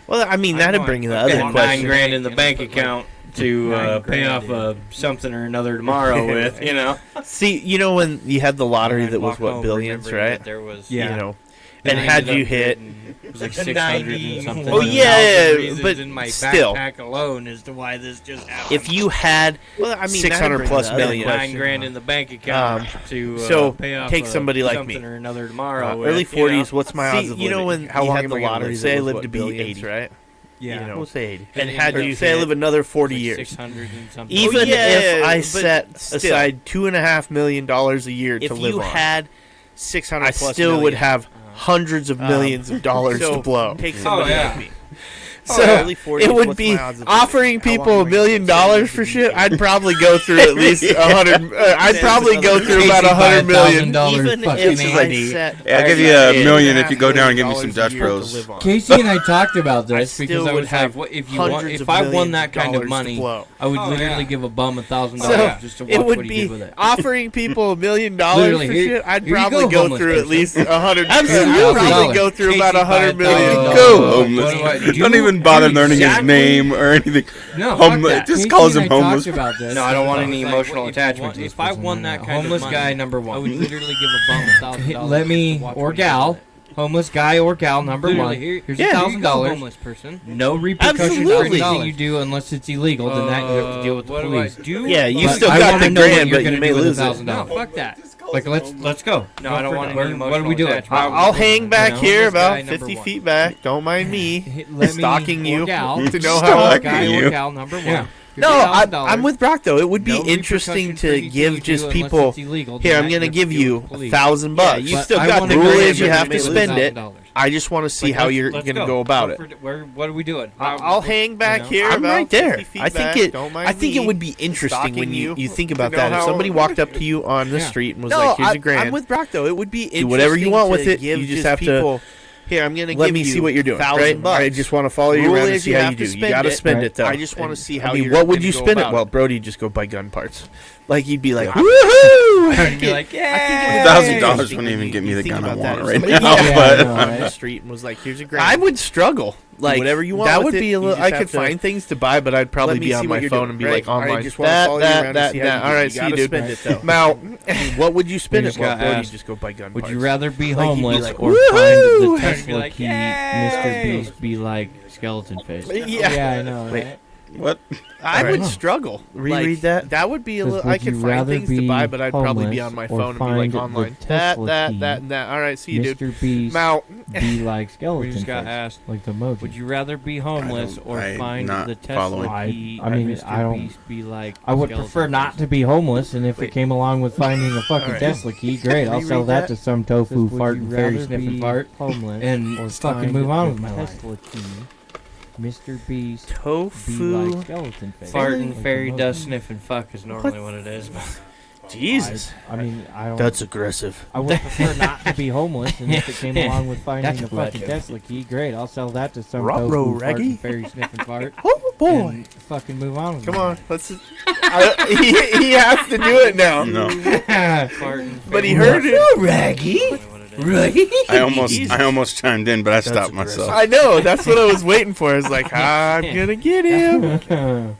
Well, I mean, that'd bring the other question. $9,000 in the bank account to pay off something or another tomorrow with, you know. See, you know when you had the lottery that was what, billions, right? There was, you know, and had you hit, it was like 600 and something. Oh yeah, but in my still, backpack alone as to why this just happened. If you had, well, I mean, 600 plus million, $9,000 in the bank account to pay off take somebody like me, or another tomorrow. Early 40s. What's my odds of living? You know when how long had the lottery? Say I lived to be 80, right? Yeah, you know, we'll say 80. And had you say I live another 40 years, 600 and something. Even if I set aside $2.5 million a year to live on, if you had 600 plus I still would have hundreds of millions of dollars to blow. Take somebody like me. So it would be offering people $1 million for shit. I'd probably go through at least 100. I'd probably go through about 100 million. Even if I'll give you $1 million if you go down and give me some Dutch Bros. Casey and I talked about this because I would have. If I won that kind of money, I would literally give a bum $1,000 just to watch what he did with it. Offering people $1 million for shit. I'd probably go through at least 100. Absolutely, I'd probably go through about 100 million. Go homeless. Don't even bother learning his name or anything. No, just calls him homeless. No, I don't want any emotional attachment. If I won that kind of homeless money, guy number one, I would literally give a bum $1,000. Let me or gal. Homeless guy or gal number one. Here's $1,000. Homeless person. No repercussions for anything you do unless it's illegal. Then that you have to deal with the police. Yeah, you still got the grand, but you may lose it. No, fuck that. Like, let's go. No, I don't want any emotional What are we doing? attachment. I'll hang back here This guy about number 50 one. feet back. Don't mind me Let me stalking you or gal. to know how. Stalking Guy you. or gal number one. Yeah. No, $50,000. I'm with Brock though. It would be No interesting repercussion for to anything give you just do people. unless it's illegal. Here, Then I'm that gonna you have give to you deal with police. $1,000. But You still I got wanna the go rule ahead is you and have to make it spend it. $1,000. I just want to see how you're Let's gonna go about it. What are we doing? I'll hang back here. I'm about right 50 there. feet I think back. it. Don't mind I think it me would be interesting when stalking you think to about know that. If how- somebody walked up to you on the street and was No, like, "Here's I'm $1,000." with Brock though. It would be interesting Do whatever you want with to it. give You just just have to people, Here, I'm gonna let give me you see what you're doing. $1,000 Right? I just want to follow you Rule around and is see you how have you to do. You spend gotta it. spend it though. I just want to see how I mean, you're what would gonna you go spend it? about Well, Brody just go buy gun parts. Like he'd be like, Yeah. woohoo! I'd be like, yeah. $1,000 wouldn't even get me the gun I want right now. Yeah, But I know, right? The street and was like, "Here's $1,000." I would struggle. Like whatever you want. That with would it, be a you little. just I have could to find things to buy, but I'd probably let me be see on what my you're phone doing, and be right? like I online. just wanna follow you around and see how you do. All right, You see gotta you, dude. spend it, though. Now, what would you spend You it? just Well, got Brody asked, just go buy gun Would parts. you rather be Like, he'd be homeless like, or "Woohoo!" find the I'd be Tesla like, key, "Yay!" Mr. Beast be like skeleton face? Yeah. I know. Wait. Right? What? I Alright. would struggle. Reread Like, that. That would be a Says, little. would I could you find rather things to be buy, but I'd probably be homeless on my or phone and be find like the online. Tesla key? That. All right, see you, dude. Mr. Beast Now, be like We skeleton just got face, asked, like the emoji. would you rather be homeless or I'm find not the Tesla following. key? I mean, Mr. I don't- Beast be like I would skeleton prefer not face? to be homeless, and if Wait. it came along with finding a fucking Alright. Tesla key, great. I'll sell Reread that that. to some tofu Says, fart would and you fairy rather sniffing be fart homeless and or fucking find move on the with my life. Tesla key? Mr. Beast be tofu. like skeleton face. Fart Like and the fairy emoji. dust sniffing fuck is normally what it is. Jesus. I mean, I don't. That's aggressive. I would prefer not to be homeless, and if it came along with finding That's a fucking aggressive. Tesla key, great. I'll sell that to some Ruh-roh, tofu fart Reggie. and fairy sniffing fart. Oh boy. And fucking move on. With Come my on, life. let's. He has to do it now. No. Fart and But he fairy heard dust it. Raggy. Right? I almost chimed in, but I stopped myself. I know. That's what I was waiting for. I was like, I'm gonna get him.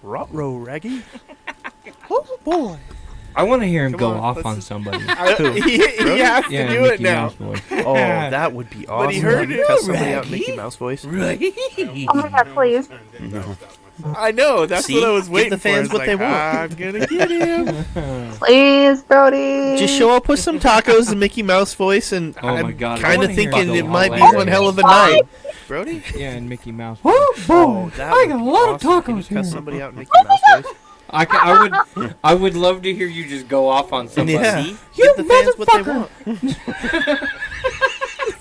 Ruh-roh, Reggie. Oh boy. I want to hear him Come go on, off let's on just- somebody. He has to Yeah, do Mickey it now. Mouse voice. Oh, that would be awesome. But he heard it. Test somebody out in Mickey Mouse voice. Right? Oh my god, please. No. I know. That's See? what I was Give waiting the for. I fans was what they like, want. I'm gonna get him. Please, Brody. Just show up with some tacos and Mickey Mouse voice, and Oh my I'm God, I kind wanna of hear thinking about it the might be whole one area. hell of a night. Brody? Yeah, and Mickey Mouse. Oh, that I would got a be lot of awesome. Can you tacos cuss here. somebody out in Mickey Mouse voice? I would love to hear you just go off on somebody. Yeah. Give the fans what they want.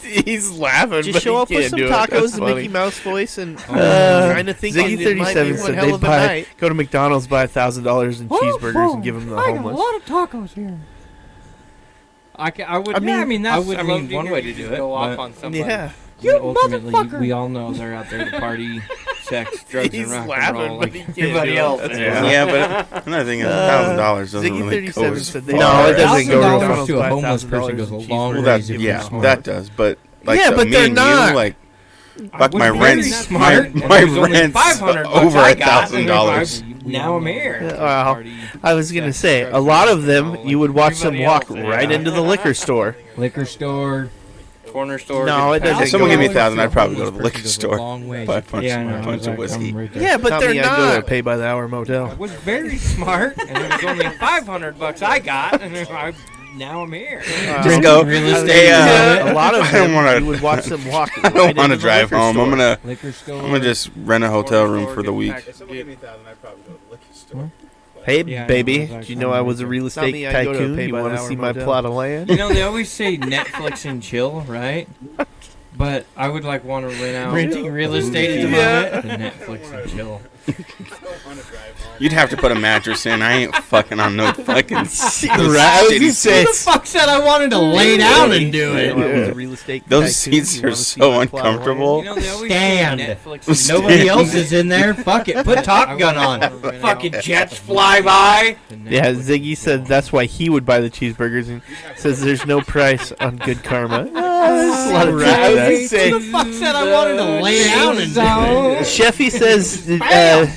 He's laughing, Just but show he up with can't some do it. tacos That's and funny. Mickey Mouse voice, and kind of thinking Ziggy it might be 37 one said hell they'd of a night. go to McDonald's, buy $1,000 in cheeseburgers, and give them to the homeless. of tacos here. I would. I mean, that's- I I would mean, one way to do it. Go off but- on somebody. Yeah. Ultimately, we all know they're out there to party, sex, drugs, He's and rock laughing, and roll. but Like he can't everybody do it. else. That's Yeah, funny. but another thing is $1,000 doesn't Ziggy really go 37 as said they far. No, it doesn't go real $1,000 far. to a homeless person goes a long Well, way. that, if yeah, you're smart. that does. But like Yeah, the, but me they're and not. you, like fuck my We're very rent's smart, my and there's only rent's $500 over I got, and $1,000. Now I'm here. Well, I was gonna say a lot of them you would watch them walk right into the liquor store. Liquor store. Corner store. No, it doesn't If someone go gave me away. $1,000, I'd probably go to the Homeless liquor person goes a store. long way. Buy a bunch, Yeah, I know. bunch of I'm whiskey. right there. Yeah, but Not they're me, I'd go to a not. pay-by-the-hour motel. I was very smart, and it was only $500 I got, and now I'm here. Just go. Real Hey, estate. A lot of I don't them wanna- you would watch them walk. I don't want to drive home. I'm gonna Liquor store. just rent a hotel room for the week. Hey, Yeah, baby, I know, do you know I was a real estate me, I'd go to a tycoon? You want to pay-by-the-hour see my motel. plot of land? You know, they always say Netflix and chill, right? But I would like want to rent out Renting real estate the at the moment. The Netflix and chill. You'd have to put a mattress in. I ain't fucking on no fucking Right, I was gonna say, Who the fuck said I wanted to lay down and do you know, it? I was a real estate Those tycoon. seats You are wanna see so my plot of land? uncomfortable. You know, they always Stand. say Netflix and Stand. Nobody else is in there. Fuck it. Put Top Gun on. fucking jets fly by. Yeah, Ziggy said that's why he would buy the cheeseburgers and says there's no price on good karma. There's a lot of truth to Who that. the fuck said I wanted to lay down and do it? Sheffy says,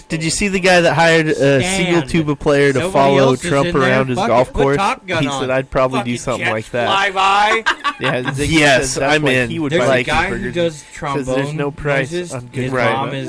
did you see the guy that hired a single Stand. tuba player to Nobody follow else is Trump in there. around his Fuck golf it, put course? Top Gun He on. said I'd probably do Fucking something jets like that. Fly by. Yeah, Ziggy Yes, said that's I'm why in. he would There's buy a guy who cheeseburgers. does Says trombone there's no price noises. on His good mom karma. is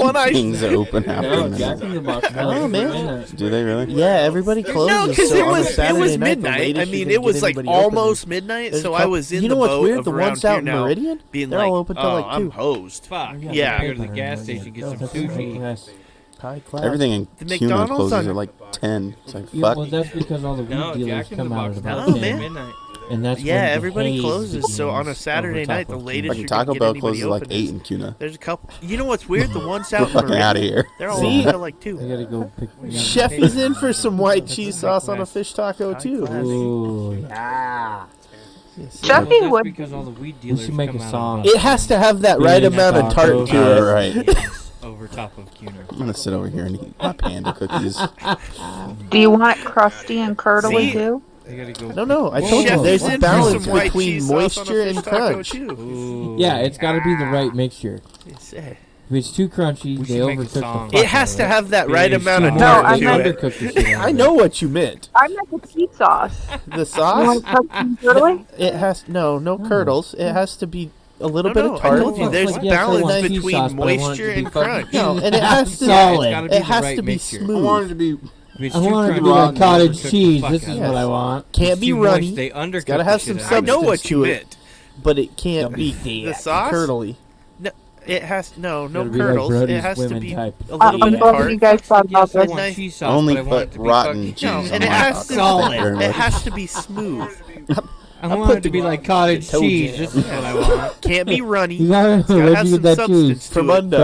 one I Things open after No, midnight. Jack in the Box. No, man. Do they really? Yeah, everybody closes. No, because so it on a was Saturday night, the midnight. I latest mean, you it can was get like anybody open almost is- midnight, there's so a I couple- was in you the know what's boat weird? of The around ones out here in now, Meridian, being they're like, all open till oh, like I'm 2. hosed. Fuck. Yeah. Go to the gas station, get some sushi. High class. Everything in The CUNA McDonald's closes on- at like 10. It's like, Yeah, fuck. well, that's because all the weed dealers come out at about No, 10. man. Midnight. And that's Yeah, when the everybody haze closes. So on a begins Saturday over top night, the of latest Fucking you're Taco gonna get Bell anybody closes at like open 8 is- in CUNA. There's a couple. You know what's weird? The ones We're out in fucking Meridian, out of here. they're all See? open till like I 2. gotta go pick. Chefy's in for some white cheese sauce on a fish taco too. Ooh, yeah. Jeffy Well, would. that's because all the weed We dealers should make come a out song. of It has to have that right Big amount of tart tacos. to it. Alright. over top of CUNA. I'm gonna sit over here and eat my panda cookies. Do you want it crusty and curdly See? too? You gotta go. No, I told you Whoa, there's what? a balance Some white between moisture and crunch. Ooh. Yeah, it's got to be the right mixture. It's, If it's too crunchy, We they should make a overcook the song. fuck It has out to of have that right Big amount of sauce. No, tart I to meant- it. Undercook the shit out I of know what you meant. I meant the cheese sauce. The You sauce, want it crusty and curdly? it has no curdles. It has to be a little bit of I tart. told you, there's There's yes, I want balance cheese between sauce, but I want it moisture to be and fucking crunch. No, and it has to solid. It's gotta be It the has right to be mixture. smooth. to be. If it's I too want it to be crunchy, like they cottage overcook the cheese. fuck This out is of what it. I want. Can't It's be too moist, runny. They undercook It's gotta have the some shit out of it. substance I know what to you it, meant. but it can't Gotta be be the thick. sauce? curdly. No, it has no Gotta be like curdles. It Brody's has to women be type. a little I'm bit of glad you tart. guys thought about Yes, I this. want Nice. cheese sauce, Only but I want it put to be rotten fucking- cheese No, on and it my has hot to dog. Solid. Thank you very It much. has to be smooth. I I'll want put it to the- be like cottage told cheese. you. This is what I want. Can't be runny. You gotta, It's gotta where'd have you some get that cheese? substance to From it. under.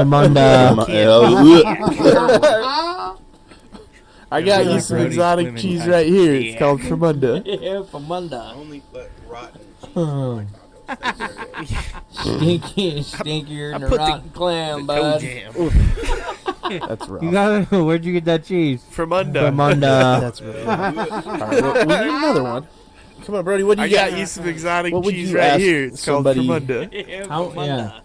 I got you Like some Brody's exotic women cheese type. right here. It's called Fremunda. Yeah, from under. Only put rotten Stinkier I than a put the- rotten clam, Toe bud. jam. That's rough. You gotta, where'd you get that cheese? Fremunda. From under. That's really rough. All right, well, we need another one. Come on, Brody. What do I you got? got you some exotic What would cheese you right ask here. It's somebody- called Fremunda. How, yeah.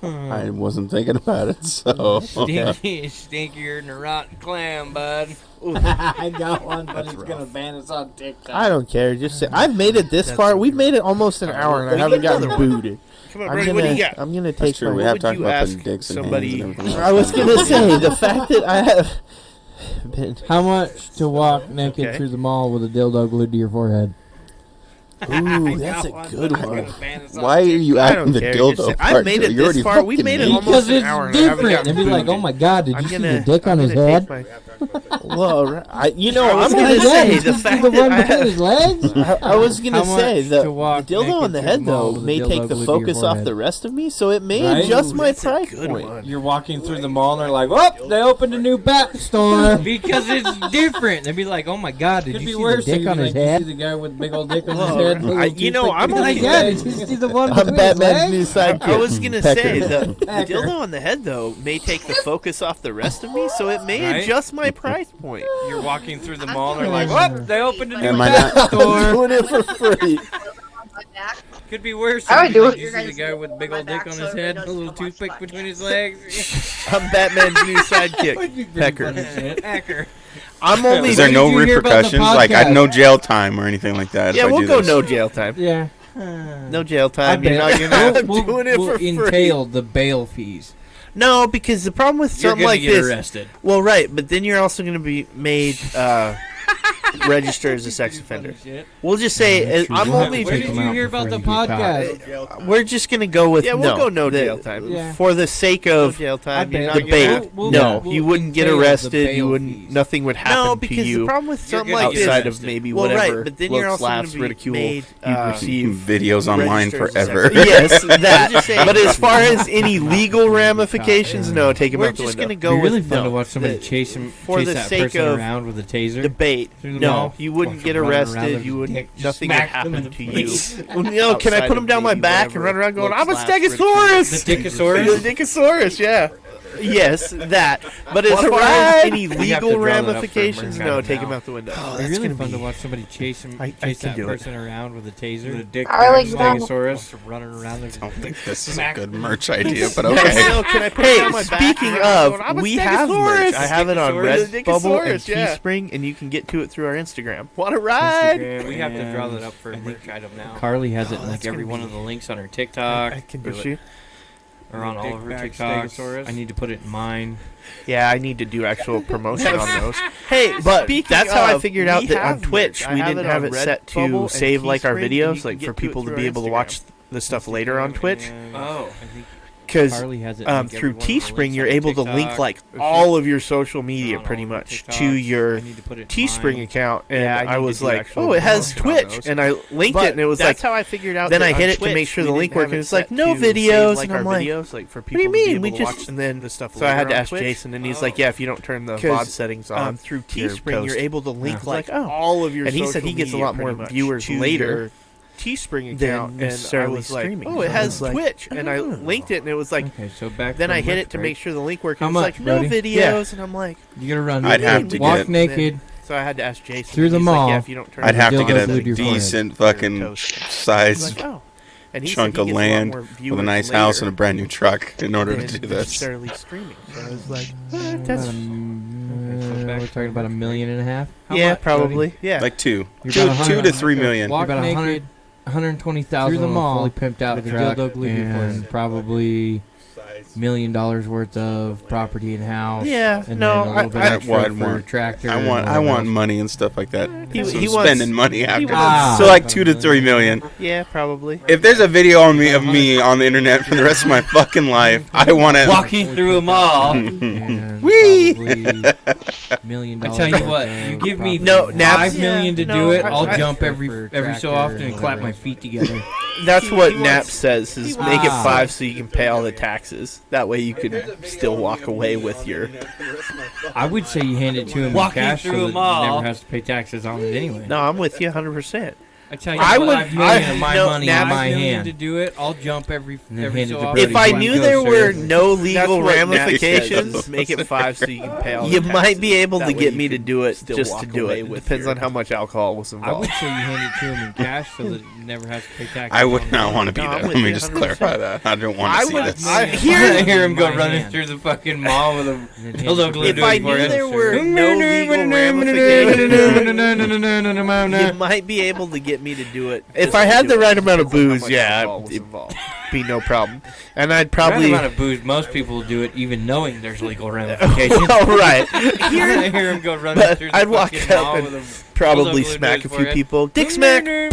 I wasn't thinking about it, so. Stinkier than a rotten clam, bud. I got one, but it's gonna ban us on TikTok. I don't care. Just say I've made it this far. We've made it almost an hour, and I haven't gotten booted. Come on, I'm Brody, what do you gonna, got? I'm gonna take That's true. my. We what have would talked you about ask putting dicks in somebody- hands and everything I else. was gonna say the fact that I have been. How much to walk naked Okay. through the mall with a dildo glued to your forehead? Ooh, that's a good one. Why are you I adding don't the care. dildo Just say, part? I've made to it You're this already far. We've fucking made it me. almost Because an it's hour and I haven't different. gotten They'd be like, booted. oh my god, did I'm you see gonna- the dick on I'm his gonna head? take my- Well, I'm Oh gonna my God, say did the you see fact the that one I between have. his legs? I was gonna How say much the to walk dildo naked on the through head the mall though with a may dildo take the glued to your focus off forehead? the rest of me, so it may Right? adjust my That's a price good point. one. You're walking through the mall and they're like, oh, they opened a new bat store. Because it's different. They'd be like, oh my god, did Could you be see worse. the dick on his You head? see the guy with the big old dick on Whoa, his head. I- you know, I'm like, okay. yeah, did you see the one I'm between his Batman's new legs? sidekick. I was gonna Pecker. say the The dildo on the head though may take the focus off the rest of me, so it may Right? adjust my price point. You're walking through the mall and they're like, oh, they opened a new Am I bat not- store. Doing it for free. Could be worse. I would do it. You see the guy with the big old dick on his head, a little toothpick between his legs. I'm Batman's new sidekick, Pecker. Hacker. I'm only. Is there When no did you hear about the repercussions? Like, I podcast? no jail time or anything like that? Yeah, if I we'll do go this? no jail time. Yeah. No jail time. I You're not bet. gonna. I'm We'll doing it for free. entail the bail fees. No, because the problem with You're something gonna like get this. arrested. Well, right, but then you're also going to be made register as a sex offender. We'll just say I'm only. Where did you hear about the podcast? We're just going to go with Yeah, we'll no. go no The- jail time. Yeah. For the sake of jail time. bet. You're not the gonna bait. have- No, we'll you wouldn't get entail the arrested. bail You wouldn't. fees. Nothing would happen No, to because you the problem with You're something gonna like get this. Outside arrested. of maybe Well, whatever right, but then you're looks, also laughs, gonna be ridicule made, you receive. Videos online Register as a forever. sex- Yes, that. Just saying. But as far as any legal ramifications, no, take them we're out the just window. going to go It'd be really with fun no. to watch somebody The chase the that sake person of around with a taser. debate. Through the No, mall. you wouldn't Walk get around arrested. with You a wouldn't. dick, just Nothing would smack them in happen the to you. face. No, can I Outside put them of down my maybe back and run whatever around going, I'm a looks, laughs, stegosaurus? The Dickosaurus? The Dickosaurus, yeah. Yes, that. But as What a far ride! as any We have to legal draw that up for ramifications, murder no, now. take them out the window. It'd be really fun to watch somebody chase I that can do it. person around with a taser. The dick I like that. Stegosaurus running around there. I don't think this is a Smack. good merch idea, but Yes, okay. no, can I put it on my back? Speaking of, I'm a we have Stegosaurus. merch. I have it on Stegosaurus. Redbubble and Stegosaurus, yeah. Teespring, and you can get to it through our Instagram. What a ride! We have to draw that up for a merch item now. Carly has it in like every one of the links on her TikTok. I can or, do it. or on all of her Dick back TikToks. Stegosaurus. I need to put it in mine. Yeah, I need to do actual promotion on those. Hey, But speaking that's how I of, figured out we that on have Twitch merch. I we have didn't it have on it set Redbubble to and save like our Teespring, and you videos, can like get for to it people to through be our able to Instagram. watch the stuff later on Twitch. Oh. because Carly has it through Teespring you're able to link like all of your social media pretty much to your Teespring account, and I was like, oh, it has Twitch, and I linked it, and it was like, that's how I figured out. then I hit it to make sure the link worked, and it's like no videos, and I'm like, for what do you mean? We just watch and then the stuff. so I had to ask Twitch? Jason, and he's like, yeah, if you don't turn the 'Cause, VOD settings on through your Teespring, post. you're able to link like like all of your. and he said social he gets a media lot more pretty much viewers to later your Teespring than account, and I necessarily was like, streaming. oh, So it I has was like, Twitch, and I linked it, and it was like. Okay, so back. Then from I hit lunch it to break. make sure the link worked. How And it's much, like no buddy? videos, and I'm like, You gotta run. I'd have to walk get- naked. so I had to ask Jason. Through the and he's like, mall. yeah, if you don't turn I'd the have to Dildo get a glued to your forehead. decent your fucking toast. He's size like, oh. And he chunk said of he gets a lot land more with a viewers nice later house and a brand new truck in order to than do this. necessarily streaming. So I was like, that's We're talking about $1.5 million. How yeah, much, probably, buddy? yeah. Like two You're about to 3 million. Walk about 120,000 through the mall, fully pimped out with a truck, dildo glued to your and forehead. probably $1 million worth of property and house. Yeah, and no, then a little bit I- extra what I'd for want- tractor. I and want whatever else. money and stuff like that. He- So he I'm wants- spending money after. wants- So like 2 to 3 million. Yeah, probably. If there's a video on me of me on the internet for the rest of my fucking life, I want to. Walking through a mall. And Whee! probably $1 million. I tell you what, you give me No, $5 Naps- million to yeah, do no, it. I- I'll I- jump every so tractor often and and clap whatever. my feet together. That's what He Nap wants- says is make it Ah. 5 so you can pay all the taxes. That way you could still walk away with your. I would say you hand it to him in Walking cash through so a that he mall. never has to pay taxes on it anyway. No, I'm with you 100%. I tell you, I what, would- $5 million of my no, money in Naps- my $5 million hand to do it. I'll jump every And then hand it so to often. Brody. If I Go, knew go, there sir. were no legal what Nap ramifications, says. make it 5 so you can pay all the you taxes. might be able That to way get you me to could do it still just walk to do away it. with Depends your- on how much alcohol was I involved. would say you hand it to him in cash so that he never has to pay taxes. I would on not it. want to be No, there. I'm Let with me you just 100%. clarify that. I don't want I to see would- this. I- I here, hear him go My running hand. through the fucking mall with a And then hand it dildo to glued if to I his knew forehead. there were no legal ramifications, you might be able to get me to do it. If I had the right amount of booze, yeah, it'd be no problem. And I'd Probably probably. amount of booze. Most people do it even knowing there's legal ramifications. All right. I hear him go running But through the I'd walk fucking up mall and with probably dildo glued to smack his a few forehead. people. Dick smack. I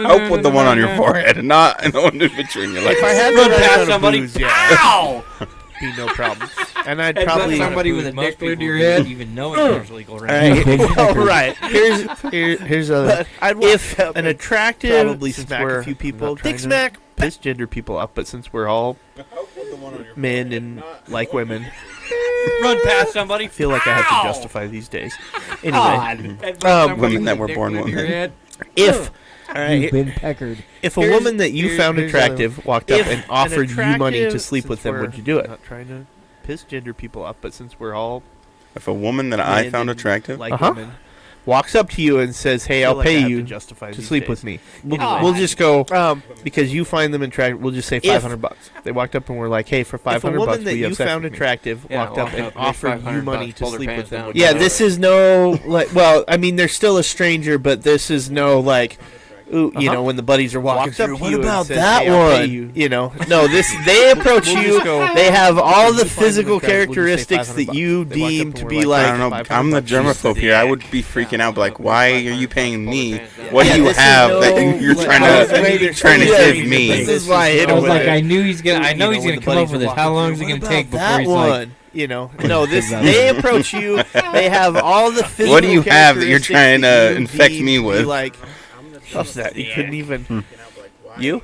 hope with the one on your forehead and not the one in between your legs. If I had the Run right past amount of somebody. booze, yeah, Ow! be no problem. And I'd Headbutt probably. somebody with a Most dick glued to people your do head. it even knowing there's legal All ramifications. right. All right. Here's other. I'd If walk up an and attractive probably smack a few people. Dick Dick smack. Piss gender people up, but since we're all men and like women, Run past somebody. I feel like I have Ow! to justify these days. Anyway, Headbutt somebody Women with that a were dick born glued to your women. head. if all right, You've been peckered. if a Here's- woman that you here- found here's attractive walked up If and an offered you money to attractive- sleep with since them, would we're you do it? Not trying to. Piss gender people up, but since we're all If a woman that I men found and attractive, like Uh-huh. women, walks up to you and says, "Hey, feel I'll like I pay have you to justify to these sleep days. with me." We'll, Anyway. we'll just go because you find them attractive. We'll just say If- $500. They walked up and were like, "Hey, for If a $500, woman that will you you have sex found with me?" attractive Yeah, walked up walked and up, made offered you $500 money to pulled her sleep pants with them, down. would you Yeah, do it? Is no like. Well, I mean, they're still a stranger, but this is no like. Ooh, you know, when the buddies are walking Walks up through, to what you and about says, that "Hey, I'll pay one? you." You know, no, this they approach We'll you. just go- They have all the you find them physical attractive, we'll just say characteristics that $500. you They walked deem up to and be were like. I don't know. I'm the germaphobe here. I would be freaking out, but like, why are you paying me? What Yeah, do you this is have no- that you're like, trying I was to waiting trying to for give you. me? This is why I hit I was him like, with I it. knew he's gonna. I know You he's when gonna the come up buddies with are this. How walking long through, is it "What gonna take about before that he's one?" like? You know, no, this they approach you. They have all the physical. What do you have that you're characteristics trying that to you infect deem me to be with? Like, what's that? You couldn't even. You?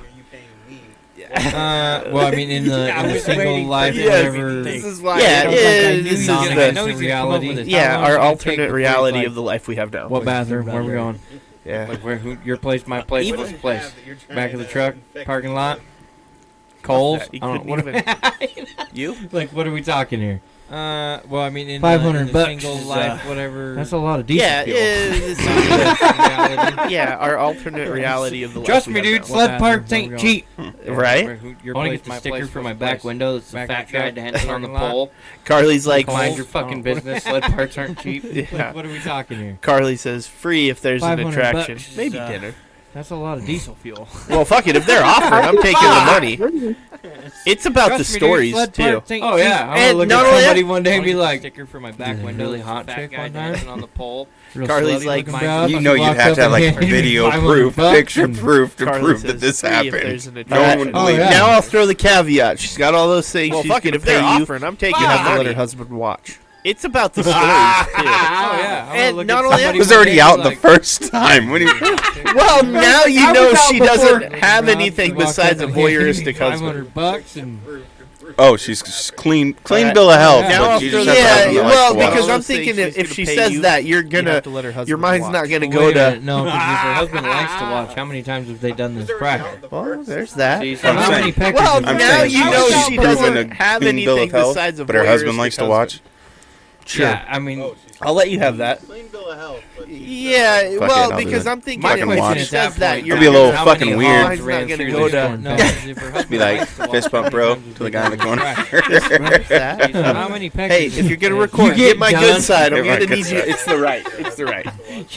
Well, I mean, in the single life, Yes, whatever. this is why. Yeah, this is I the know he's gonna come up with this. yeah, How long our is it gonna take alternate before he's reality like, of the life we have now. What bathroom? Where are we going? Yeah. Like where? Your place? My place? What's the place? Back of the truck? Parking lot? Coles? I You don't know. couldn't What, You? like, what are we talking here? Well, I mean, in $500 the bucks single is, life, whatever. That's a lot of diesel Yeah, fuel. reality. yeah, our alternate reality of the life. Trust we me, have dude. now. Sled parks ain't cheap. Right? Your I want to place, get the my sticker place, for what's my the back place? window. That's the Back fat of the guy truck, dancing on the parking lot. pole. Carly's like, Mind your fucking business. Sled parts aren't cheap. yeah. What are we talking here? Carly says free if there's an $500 attraction. bucks is, Maybe dinner. That's a lot of diesel fuel. Well, fuck it. If they're offering, I'm taking the money. It's about the stories too. Oh yeah, I'm gonna look at somebody one day and be like, sticker for my back window. Really hot chick one time on the pole. Carly's like, you know, you'd have to have like video proof, picture proof to prove that this happened. No one would believe. Now I'll throw the caveat. She's got all those things. Well, She's fuck it. gonna If they're pay you. offering, I'm taking You it. have to let her husband watch. It's about the stories too. Oh yeah, And not only that, it was already out the first time. When well, now you know she doesn't have anything besides a voyeuristic husband. $500 and oh, she's clean bill of health. Now but she just has to have well, the lights because to I'm watch. thinking if she says that, you're gonna, your mind's not gonna go to. No, because if her husband likes to watch, how many times have they done this practice? Well, there's that. How many packages? Well, I'm now saying you know she's she proven doesn't a have clean bill anything of health, besides a but her husband voyeuristic likes to watch. Sure. Yeah, I mean, I'll let you have that. Clean bill of health. But Yeah, Fuck well, it, I'll do because it. I'm thinking Fucking if watch. she says that, you're It'll be a little how fucking many weird. hogs Mine's ran not gonna through go this to- corn? No, if her husband Be like, likes to watch, fist bump, how bro, many times to the have guy in they the done corner. this practice? that. How many Hey, packages? if you're gonna record, You get my done. good side. I'm Get my gonna good need you. side. It's the right. It's the right.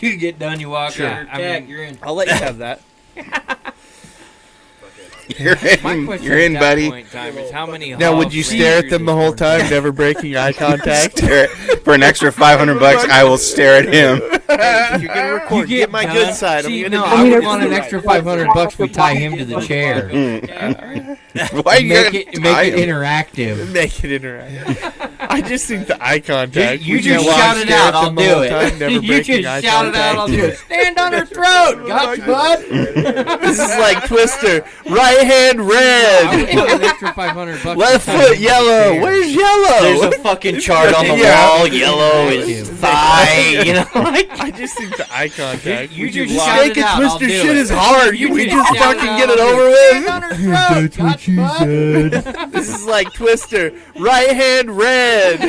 You get done, you walk Sure. out. I mean, you're in. I'll let you have that. You're My in, question you're in, at that buddy. point in time is how many Now, would hogs you ran stare at through them the this whole corn? time, never breaking eye contact? For an extra $500, I will stare at him. If you're gonna record, You get my done. good side. See, I'm no, gonna I do would it. want an extra $500. We tie him to the chair. Why you Make gotta it tie make it him? interactive. Make it interactive. I just think the eye contact. You we just can't shout it stare out. at I'll them the do whole time, it. never You breaking just eye shout it out. I'll do contact. it. Stand on her throat. Got you, bud. This is like Twister. Right hand I red. would want an extra $500. Left to tie foot him to the yellow. chair. Where's yellow? There's a fucking chart on the Yeah. wall. Yellow is thigh. You know, like I just think the eye contact. You Would just lie? shout it Snake and out, I'll Twister do shit it. is hard. You Can we just just shout it fucking out, get it I'll do over it. with? Stand on her throat. Got you, bud. This is like Twister. Right hand red.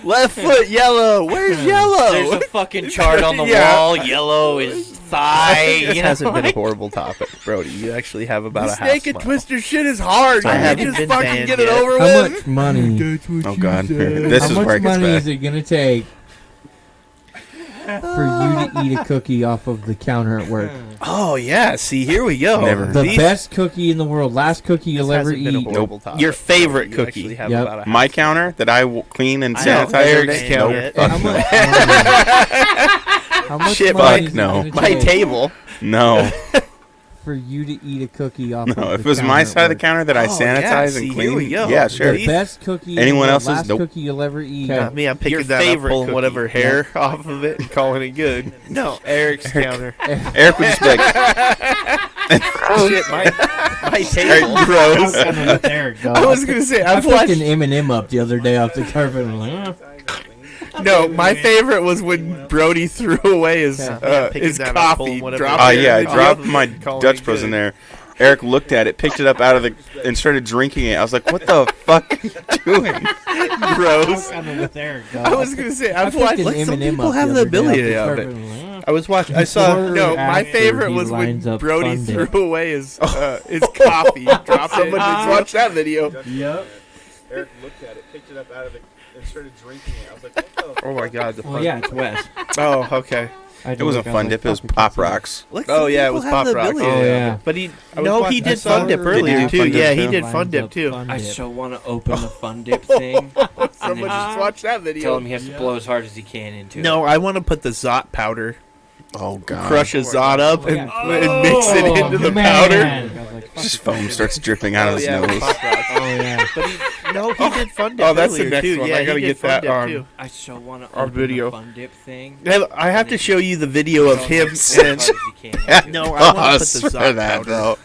Left foot yellow. Where's there's yellow? a fucking chart on the Yeah. wall. Yellow is thigh. This You know, hasn't been a like, horrible topic, Brody. You actually have about The a half Snake and smile. Twister shit is hard. I Can haven't we just been fucking banned get it yet. over How with? much money? Oh, God. This How is where much it gets money bad. is it gonna take for you to eat a cookie off of the counter at work? Oh yeah. See, here we go. Never. The These- best cookie in the world, last cookie you'll ever hasn't been a eat. horrible topic. Your favorite cookie. You actually have Yep. about a half My counter that I will clean and I know, sanitize every Eric's day? counter. Nope. How Fuck much no. How much Shit, money fuck is it no. gonna My take table. No. for you to eat a cookie off of No. the If it was counter my at side of the work? counter that I Oh, sanitize yeah, and see, clean, here we go. yeah, sure. The best cookie in Anyone the world, else's? last Nope. cookie you'll ever eat. Not me. I'm picking Your that up, favorite pulling cookie. whatever hair off of it and calling it good. No, Eric's counter. Eric would just be like, Shit, my table. gross. There it goes. I was gonna say I I've picked watched. an M&M up the other day off the carpet. And I'm like, No, my favorite was when Brody threw away his picking his that coffee. up, pulling whatever dropped Oh it yeah, I in the dropped oven, my calling Dutch it Bros in good. there. Eric looked at it, picked it up out of the, and started drinking it. I was like, "What the fuck are you doing?" Gross. there it goes. I was gonna say I've picked watched. an Like, some M&M people up have the the other day off ability the of carpet. it. I'm like, I was watching. I saw. Before No, or my after favorite he was when lines up Brody Fun threw Dip. away his coffee. Dropped it. Just watch that video. Yep. Eric looked at it, picked it up out of it, and started drinking it. I was like, what the? Oh my god. The Well, fun. yeah, it's Wes. Oh, okay. It wasn't Fun Dip. It was Pop Rocks. Look, oh yeah, it was Pop Rocks. Oh yeah. But he I was no, watching- he I did saw Fun Dip her earlier earlier. too. Fun Dip Yeah, too. he did Fun Dip too. I so want to open the Fun Dip thing. Someone just watch that video. Tell him he has to blow as hard as he can into it. No, I want to put the Zot powder. Oh god. Crush a Zot up and mix it into the man. powder. Just foam starts dripping out of his nose. Pop Rocks. Oh yeah. But no, he did Fun Dip. Oh, that's the earlier, next too. one. Yeah, I gotta he did get Fun that Dip, on. too. I so want to Our open video. the Fun Dip thing. I have to show you the video of him and no, I want to put the For Zot that, powder. though.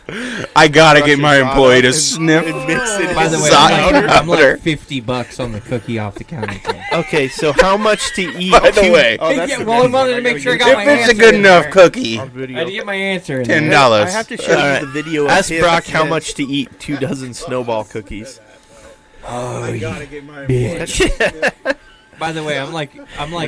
I gotta Crush get a my Zot employee up to and- sniff. and mix it By in the way, Zot I'm powder. like $50 on the cookie off the counter thing. Okay, so how much to eat? By the way, Oh, that's Yeah, the well, I next wanted one. to make sure I gotta got my if it's a answer good in enough there. cookie, I had to get my answer in $10. there. I have to show Alright. you the video. Ask Brock how much to eat 2 dozen snowball cookies. I gotta get my By the way, I'm like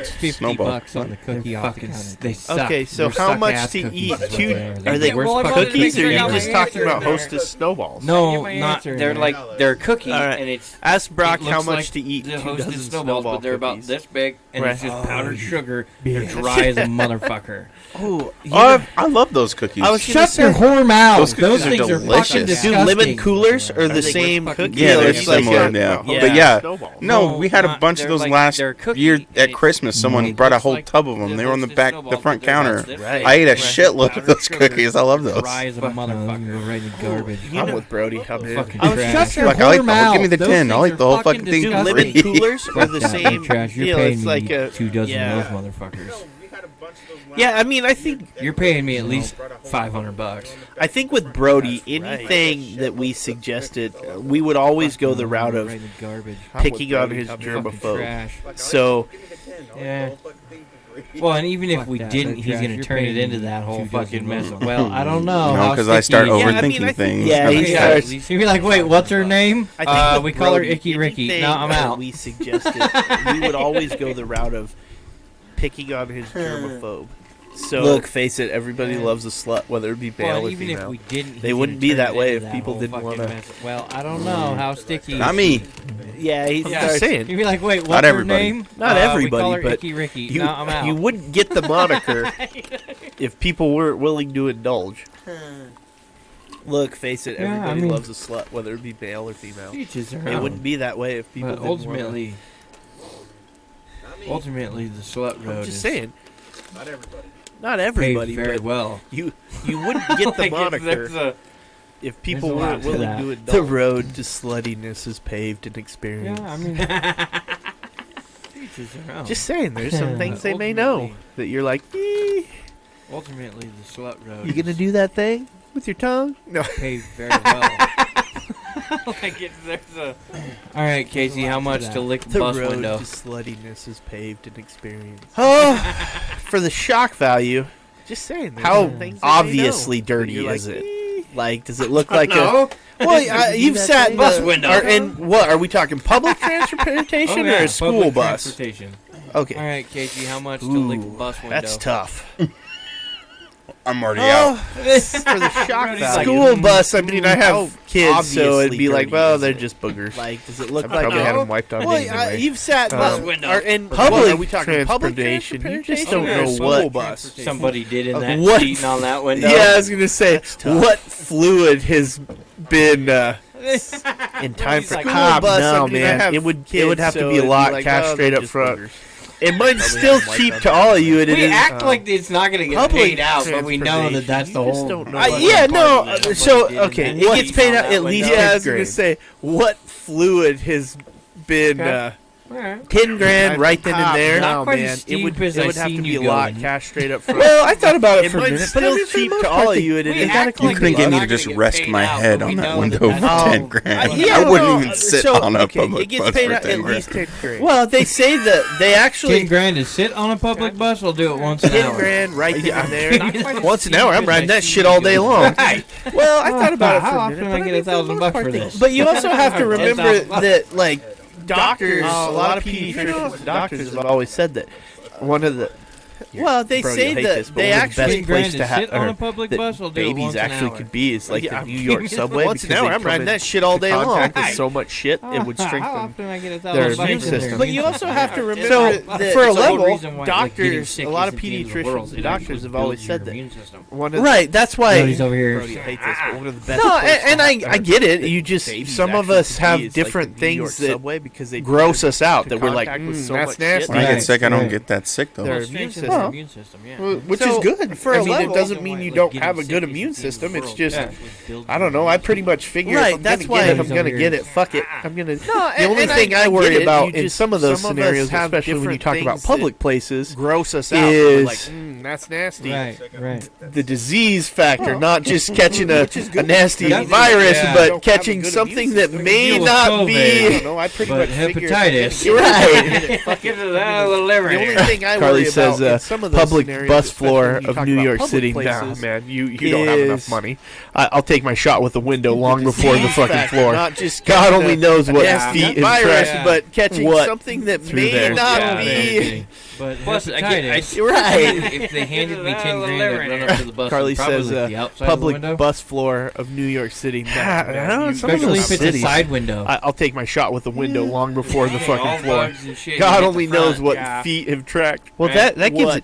$50 Snowball. on the cookie off the fucking counter. they thing. suck. Okay, so They're how much suck-ass to cookies eat? is what 2 they are. are they Yeah, well, I wanted to cookies, make or sure I are got you my just talking answer in about there. Hostess snowballs? No, Get my not answer. in They're there. like they're a cookie, All right. and it's Ask Brock it how looks much like to eat the 2 Hostess dozen snowballs, snowball but they're about cookies. this big, and it's Right. just powdered sugar. They're dry as a motherfucker. I love those cookies. Shut your whore mouth. Those things are delicious. fucking disgusting. Do lemon coolers or the same cookie? Yeah, they're It's like similar. a- But no, we had a bunch of those last year at Christmas. Someone brought a whole tub of them. They were on the front counter. Right. I ate a shitload of those cookies. I love those. Dry as a motherfucker. Right in the garbage. I'm with Brody. I'm Fucking Shut your Look, I'll eat whore mouth. give me the Those 10. I'll things eat the are whole fucking fucking thing Do for lemon free. coolers or the same Trash. You're deal? paying It's like me a 2 dozen yeah. of those motherfuckers. Yeah, I mean, I think You're paying me at least $500. I think with Brody, anything that we suggested, we would always go the route of Right in the garbage. picking on his Fucking germaphobe. trash. So Yeah. Well, and even if we didn't, he's going to turn it into that whole fucking mess. Well, I don't know. No, because I start sticky- overthinking things. yeah, he Yeah, starts. he'd be like, wait, what's her name? I think with We call her Brody, Icky Ricky. anything No, I'm that out. We suggested we would always go the route of picking on his germaphobe. So look, face it, everybody loves a slut, whether it be male Well, or even female. if we didn't, They he's wouldn't gonna be that turn it way into if that people whole didn't fucking wanna- mess. Well, I don't know how sticky. Not me. Yeah, he's Yeah. just He'd saying. be like, wait, what's Not her everybody. name? Not we everybody, call her but Icky Ricky. You, No, I'm out. you wouldn't get the moniker if people weren't willing to indulge. Look, face it, Yeah, I everybody mean- loves a slut, whether it be male or female. Teaches their It own. wouldn't be that way if people But didn't ultimately, the slut wanna. road I'm just is saying. Not paid everybody, very but well. you wouldn't get the Like, moniker if people there's a lot weren't to willing that. to indulge. The road to sluttiness is paved and experienced. Yeah, I mean, teaches their own. Just saying, there's some things they may Ultimately- know that you're like, Ultimately, the slut road you gonna is do that thing with your tongue? No. paid very well. All right, Casey, how much to lick the The bus road window? to sluttiness is paved and experienced. Oh, for the shock value. Just saying. How obviously dirty is it? Like, does it look like a? Well, you've sat in Bus the- window. And what are we talking? Public transportation or a school public bus? transportation. Okay, All right, Casey, how much to lick the bus window? that's tough. I'm already out. For the shock Brody's value. like, School bus. I mean, I have kids, so it'd be obviously like, well, dirty they're is it? just boogers. Like, does it look I've like probably had them wiped on me anyway. you've sat in Bus the window. in Public public are we talking public transportation, transportation? you just don't don't know know what bus. Somebody did in that What- cheating on that window. Yeah, I was gonna say tough. what fluid has been in time for like, cop? "School No, man, it would have to be a lot cash straight up front. And mine's still cheap to all of you. And it We is, act like it's not going to get public paid out, but we know that that's the whole. yeah, no. So okay, and it what gets paid out on at that least. window. Yeah, I was gonna say what fluid has been. Alright. 10 grand right then and there. Not No, quite man, as it would, steep as it would I have to seen be you a lot going. cash straight up front. Well, I thought about it for a mine's minute, but I still mean, for the cheap most to part, all of you. And We it act You like couldn't it's get me not to just gonna get rest paid my out, head but on we that know window that for that's 10 all- grand. yeah, I wouldn't no, even sit so, on a okay, public it gets bus paid for out 10 at grand. least 10 grand. Well, they say that they actually 10 grand to sit on a public bus. We'll do it once an 10 hour. grand right then and there. Not quite as Once an steep hour, I'm as riding I that see shit you all day going. long. Right. Well, I thought about it for How a often minute. do I but get mean, for the $1,000 most for part, this? But you also have to $10,000 remember that, like, doctors, a lot of pediatricians, doctors have always said that one of the. Well, they Brody, say you'll hate that this, but they one of the actually best 10 grand place to to have sit on a public bus. We'll do it babies once an actually hour. could be is like Yeah, the New York subway. Once an because hour, they I'm come riding in that shit all day long. contact with With so much shit, it would How strengthen often I get their $1,000 immune in there? system. But you also have to remember So, that for a it's level, reason why, like, getting doctors, sick a lot of isn't the end of the pediatricians world. and Doctors have always said that. One Right, that's why. Brody's over here. Brody hates this, but one of the best. No, and I get it. You just some of us have different things that gross us out that we're like, that's so much nasty. shit. When I get Right, sick, I don't right. get that sick though. Their Well, immune strengthens system. their immune system, yeah. Which So, is good. for a I mean, level, it doesn't mean you don't have a good immune system. It's just, I don't know. I pretty much figure Right, if I'm that's gonna why get it, he's I'm gonna over get here. it. Fuck it. I'm gonna. No, The only thing I get worry it, about you in just- some of those us scenarios, have especially when you different talk about things public that places, gross us out. is We're like, that's nasty. Right, right. the disease factor, not just catching a nasty That's- virus, yeah. but Don't catching have a good something immune that system. may Deal with not COVID. be. I don't know. I pretty But much figure hepatitis. You're right. Get it out of the liver. The only here. thing I Carly worry says, about in some of those public scenarios, bus especially floor when you of talk New about York public City. places, Nah, man, you don't have enough is- money. I'll take my shot with the window long before the disease fucking factor, floor. not just God catching only a knows what nasty feet and virus, trash. but catching what something that through may there. not Yeah, be. okay. But Plus, hepatitis. You're right. If they handed me 10 grand, I'd run up to the bus. Carly and probably says, lick the outside of the public window. bus floor of New York City. Nah, I don't know, you- some of Especially those if it's cities. a side window. I'll take my shot with the window long before the All fucking floor. bugs and shit, you God hit only the knows front, what yeah. feet have tracked. Well, Right. that gives What it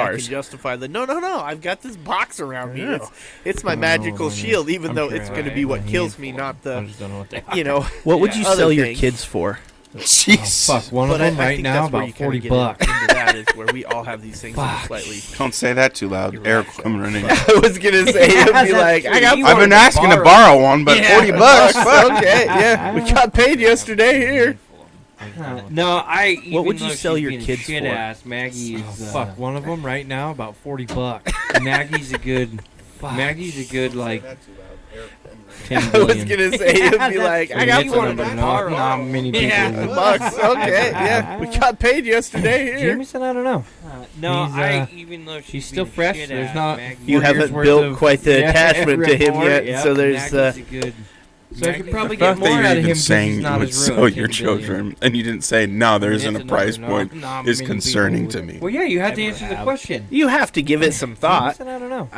I can justify the no. I've got this box around me. It's my magical shield, even though it's going to be what kills me, not the. I just don't know what they are. You know. What would you sell your things. kids for? Jeez. Oh, fuck, one of them right now about $40. Into that is where we all have these things that are slightly. Don't say that too loud. Eric will come running. I was gonna say it'd be like, I've been asking to borrow one, but $40. Okay, yeah, we got paid yesterday here. No, What would you sell your kids shit for? Ass, Maggie is fuck. One of them right now about $40. Maggie's a good. Maggie's a good like. 10 I was billion. gonna say it'd be like, I got one. Not many people. $bucks. Okay, yeah, we got paid yesterday here. Jameson, I don't know. No, even though she's still fresh. There's not. You haven't built quite the attachment to him yet, so there's. So I could probably The fact get more that out you're of him even because saying he's you not would as sell ruined. your children, and you didn't say no. There isn't a price point. Is concerning to me. Well, yeah, you have to answer the question. You have to give it some thought. Jameson, I don't know.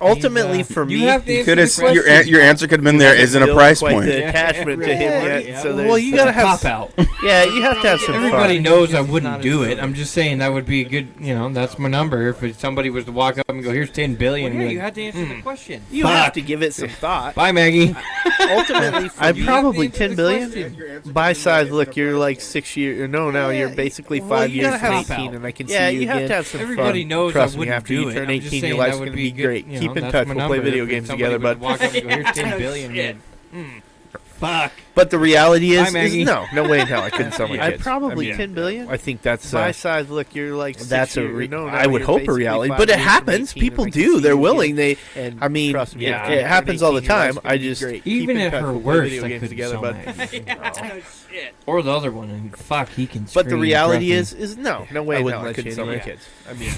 Ultimately, for me, You have to You answer could the have question. your answer could have been there isn't a built price quite point. the attachment to him yet, so there's. Well, you gotta have cop out. Yeah, you have to have some Everybody fun. knows I wouldn't do it. I'm just saying that would be a good, that's my number. If somebody was to walk up and go, "Here's 10 billion," you had to answer the question. You have to give it some thought. Bye, Maggie. Ultimately, I'd probably 10 billion. By size, look, you're like 6 years. No, now you're basically 5 you years gotta from have 18, and I can Yeah, see you you have again. to have some Everybody fun. knows Trust I me, wouldn't after do you it. turn I'm just 18, saying your that life's would gonna be be great. good. Keep in That's touch. my We'll play number. video If games somebody together, was to bud. walk up and go, "Here's 10 billion." Fuck. But the reality Bye, is Maggie. no way in hell I couldn't sell my I'd kids. probably 10 billion. I think that's My size. Look, you're like that's I would hope a reality, but it happens. People do. They're willing. I mean, trust me, yeah, it happens all the time. I just Even at her worst, I could together, sell but or the other one, and fuck, he can. But the scream, reality trust me. is no way I in wouldn't hell I let couldn't you sell my anyway. kids. I mean,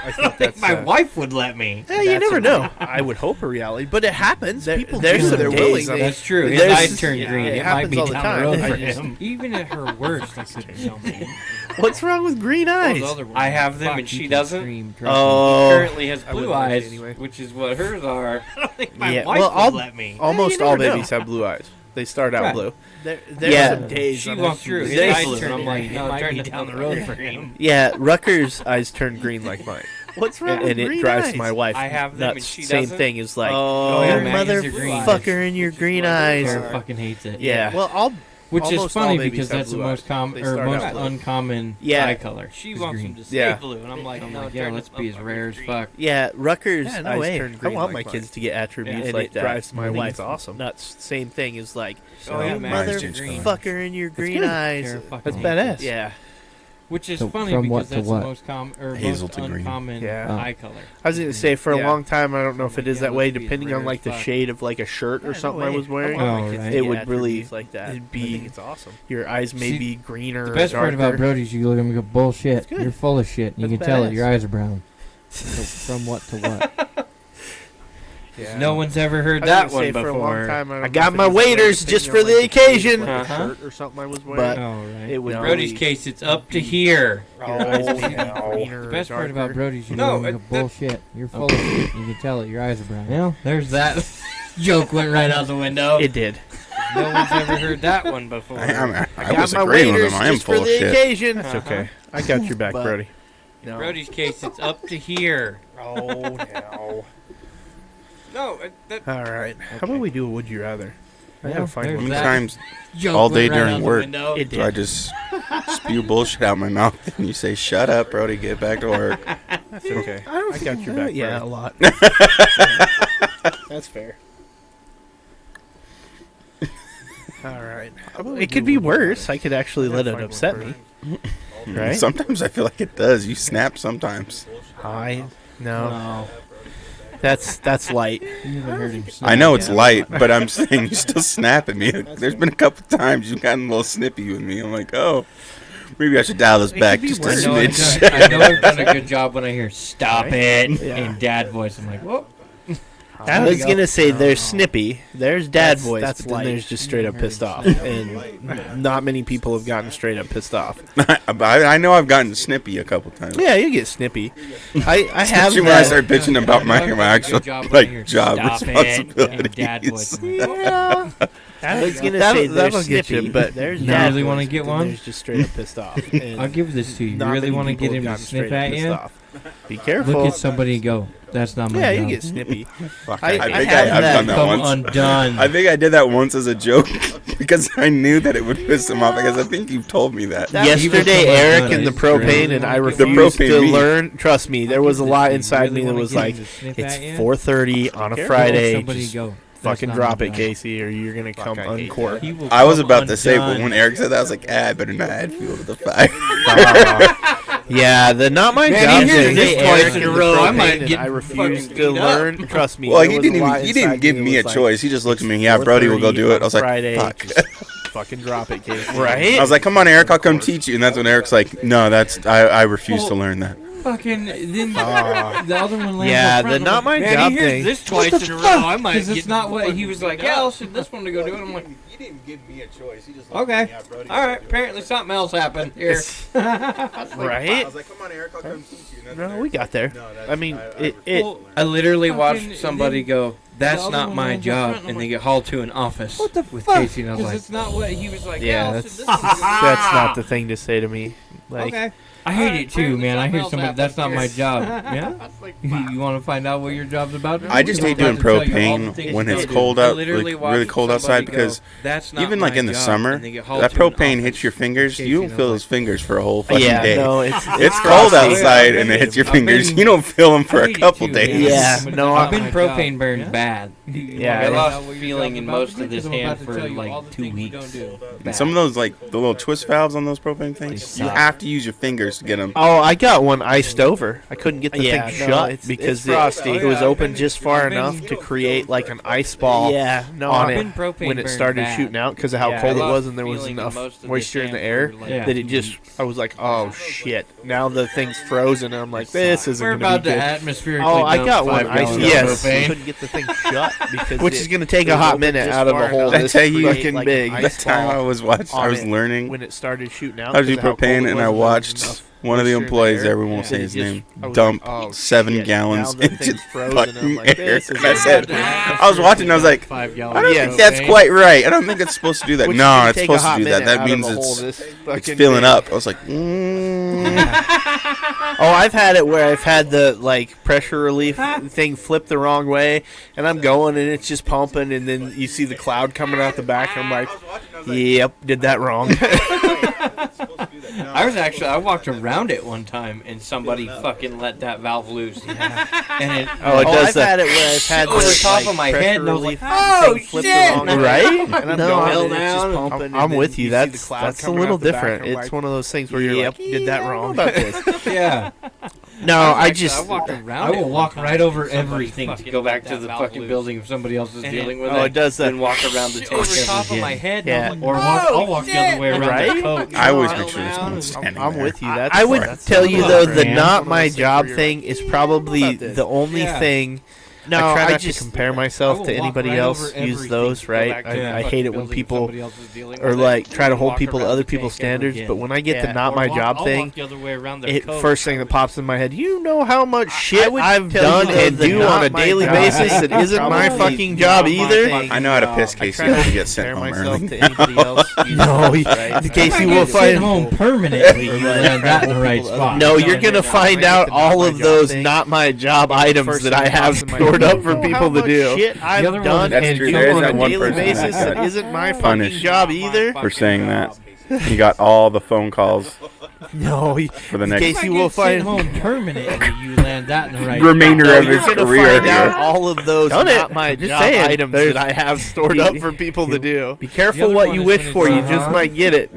I think that's my wife would let me. Yeah, you never know. I would hope a reality, but it happens. People there's do. some They're days, willing. that's true. His There's- eyes turn green. It It might happens be all the down time. the road I for just- him. Even at her worst, I couldn't sell me. What's wrong with green eyes? I have them and she doesn't. Scream, He Oh, currently has I blue wouldn't let you eyes, anyway. which is what hers are. I don't think my yeah, wife well, would let me. almost Yeah, you all never know. babies have blue eyes. They start out Right. blue. There's Yeah. some days She on walks her through his days eyes blue, blue, and I'm like, it no, might turn be it down the road for him. Yeah, Rucker's eyes turn green like mine. What's wrong And with it green drives eyes? my wife I have them and nuts. she Same doesn't. thing is like, Oh, your yeah, Maggie's are green motherfucker in your green eyes. Sarah fucking hates it. Yeah. Well, which is almost all funny babies because have that's the blue most eyes. common They or start most out blue. uncommon Yeah. eye color. She is wants green. them to stay Yeah. blue, and I'm like, no, Yeah, turn let's it be up as rare as green. fuck. Yeah, Rucker's Yeah, no eyes way. turn green. I want my like kids to get attributes and like it that. drives my I think wife it's awesome. Nuts. Same thing is like, Oh, yeah, you Maggie's motherfucker in your green good. eyes. Sarah fucking That's hates badass. it. Yeah. Which is So funny from because what to that's what? the most common or Hazel most to green. uncommon Yeah. eye color. I was gonna say for a Yeah. long time, I don't know if it is Yeah, that way, let's be as depending rare on like as the fuck. shade of like a shirt or something I was wearing. Oh, right. It would really like that. It'd I be think it's awesome. Your eyes may See, be greener. The best or part about darker. Brody is you look at him and go, bullshit. good. You're full of shit. And you That's can tell it. badass. Your eyes are brown. So from what to what? Yeah. No one's ever heard I was that gonna one say, for a long before. time, I I got got my my waders just for the occasion. Uh-huh. Or something I was But wearing. oh, right. It would Brody's case, it's up to here. Your eyes may be greener The or best part about darker. Brody's you No, know it- go, bullshit. You're full of shit. You can tell it. Your eyes are brown. Well, there's that joke went right out the window. It did. No one's ever heard that one before. I got was my agreeing with waders him. I am just full for of the shit. occasion. It's okay. I got your back, But- Brody. No. Brody's case, it's up to here. Oh no. No, that All right. How about we do a would you rather? I Yeah, gotta find there's How one. many that. times Joke all day went right during out the work window. It do I did. just spew bullshit out my mouth and you say, shut up, Brody, get back to work? That's okay. I got your back. Yeah, a lot. That's fair. All right. It could be worse. I could actually let it upset me. Right? Sometimes I feel like it does. You snap sometimes. No. That's light. You haven't heard him snap. I know it's light, but I'm saying you still snap at me. There's been a couple times you've gotten a little snippy with me. I'm like, oh, maybe I should dial this back could be just a worse. smidge. I know I've done a good job when I hear "stop Right? it" Yeah. in dad voice. I'm like, whoa. I was gonna say there's snippy, there's dad That's- voice, that's but then light. there's just straight up pissed off, and not many people have gotten straight up pissed off. I know I've gotten snippy a couple times. Yeah, you get snippy. I have Especially when I that. start bitching about my actual like job "Stop it," in dad responsibilities. voice. Yeah. I was gonna That'll- say there's that'll get snippy, you, but there's You dad really voice, wanna get and one? There's just straight up pissed off. and I'll give this to you. You not really many want to people get him have to gotten snip straight up at pissed you? off. Be careful. Look at somebody and go, that's not my Yeah, job. you get snippy. Fuck, I I think have I have that done that Come once. undone. I think I did that once as a joke because I knew that it would piss him off. Because I think you've told me that. Yesterday, Eric and the propane, and I refused to learn. Trust me, there was a lot inside me that was like, it's 4:30 on a Friday. Just fucking drop it, Casey, or you're gonna come uncorked. I was about to say, but when Eric said that, I was like, I better not add fuel to the fire. Yeah, the not my job thing. This twice in a row, I might get I refuse to learn. Trust me. Well, he didn't give me a choice. He just looked at me. Yeah, Brody will go do it. I was like, fuck. Fucking drop it, Casey. Right? I was like, come on, Eric, I'll come teach you. And that's when Eric's like, no, I refuse to learn that. Fucking then the other one lands yeah, up front. the not my Man, job he hears thing. this twice in a row. I might get. It's not what he was like. Yeah, I'll send this one to go do it. I'm like, You didn't give me a choice. You just okay, all right. Apparently something else happened here. Right? I was like, come on, Eric, I'll come teach you. No, we got there. I mean, I literally watched somebody go, "That's not my job," and they get hauled to an office with Casey, and I was like, it's not what he was like. Yeah, that's not the thing to say to me. Like, okay. I hate it too, man. I hear somebody, that's not my job. Yeah? You want to find out what your job's about? I just hate doing propane when it's cold out, like really cold outside, because even like in the summer, that propane hits your fingers. You don't feel those fingers for a whole fucking day. No, it's cold outside and it hits your fingers. You don't feel them for a couple days. Yeah, no, I've been propane burned bad. I lost feeling in most of this hand for like 2 weeks. And some of those, like the little twist valves on those propane things, you have to use your fingers to get them. Oh, I got one iced over. I couldn't get the thing shut because it was open just far enough to create like an ice ball on it when it started shooting out because of how cold it was and there was enough moisture in the air that it just, I was like, oh shit. Now the thing's frozen and I'm like, this isn't going to be good. Atmospherically I got one ice over. Yes, I couldn't get the thing shut because which is going to take a hot minute out of a hole this fucking big. That time I was learning when it started shooting out how to do propane, and I watched one of the employees there, we won't say his name, dump 7 gallons into fucking air. And I said, I was watching and I was like, I don't think that's quite right. I don't think it's supposed to do that. No, it's supposed to do that. That means it's filling up. I was like, Oh, I've had it where I've had the like pressure relief thing flip the wrong way, and I'm going and it's just pumping, and then you see the cloud coming out the back, and I'm like, yep, did that wrong. I walked around it one time and somebody fucking let that valve loose. And I've had it where I've had over the top of my head and I was like, oh shit, right? And I'm going, and it's just pumping. I'm with you. That's a little different. It's one of those things where you're like, did that wrong. Yeah. No, I will walk right over everything to go back to the fucking building if somebody else is dealing with it. Oh, it does that. And walk around the tank over the top of my head. Yeah. Or I'll walk the other way around the coach. I always make sure there's someone standing there. I'm with you. I would tell you though, the not my job thing is probably the only thing. No, I try not to compare myself to anybody else. Use those, right? I hate it when people or like try to hold people to other people's standards. But when I get the not my job thing, first thing that pops in my head, you know how much shit I've done and do on a daily basis that isn't my fucking job either. I know how to piss Casey if he gets sent home early. No, Casey will find home permanently. You land that in the right spot. No, you're gonna find out all of those not my job items that I have stored up for people to do. Shit I've done and do on a daily basis that isn't my fucking job either. For saying that, he got all the phone calls. No, for the next. Casey will find home permanently. You land that in the right remainder of his career. Find out all of those not my job items that I have stored up for people to do. Be careful what you wish for. You just might get it.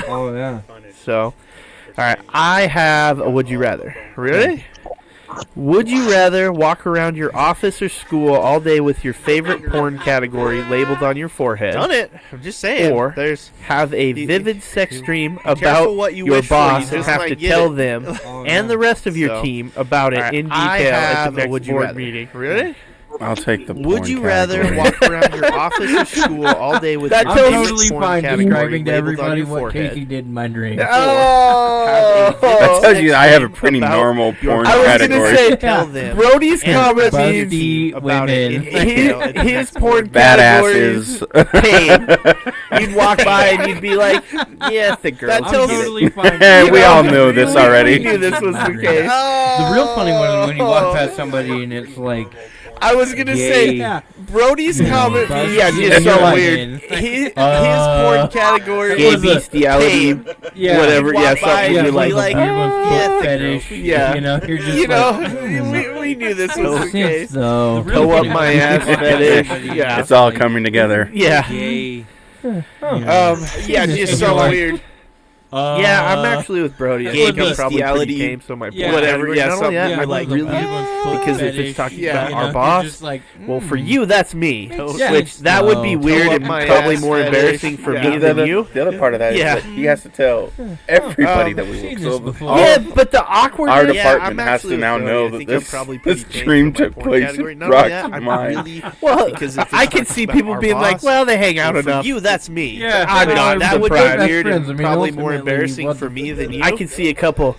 Oh yeah. So, all right, I have a would you rather. Really? Would you rather walk around your office or school all day with your favorite porn category labeled on your forehead? Done it. I'm just saying. Or have a vivid sex dream about your boss and have to tell them and the rest of your team about it in detail at the next board meeting. Really? I'll take the porn Would you rather walk around your office or school all day with your totally fine describing to everybody what Casey did in my dream? I told you I have a pretty normal porn category. I was going to say, tell them. Brody's comment means about it. His porn badasses. You'd walk by and you'd be like, yeah, thick girl. That's totally fine. We all knew this already. We knew this was the case. The real funny one is when you walk past somebody and it's like I was gonna say Brody's comment. Yeah, just so weird. His porn category was bestiality, whatever. Yeah, something you like. Fetish. Yeah, you know, you're just we knew this was the case. So toe up my ass fetish. Yeah, it's all coming together. Yeah. Yeah, just so weird. Yeah, I'm actually with Brody. Gay bestiality, tame, so my whatever. Yeah, something like really because if it's talking about our boss, well, for you that's me, which that would be weird and probably more embarrassing for me than you. The other part of that is that he has to tell everybody that we work. Yeah, but the awkward. Our department has to now know that this dream took place in Brock's mind. Well, because I can see people being like, "Well, they hang out enough." For you, that's me. Yeah, I'm not. That would be weird and probably more embarrassing for me than you. I can see a couple.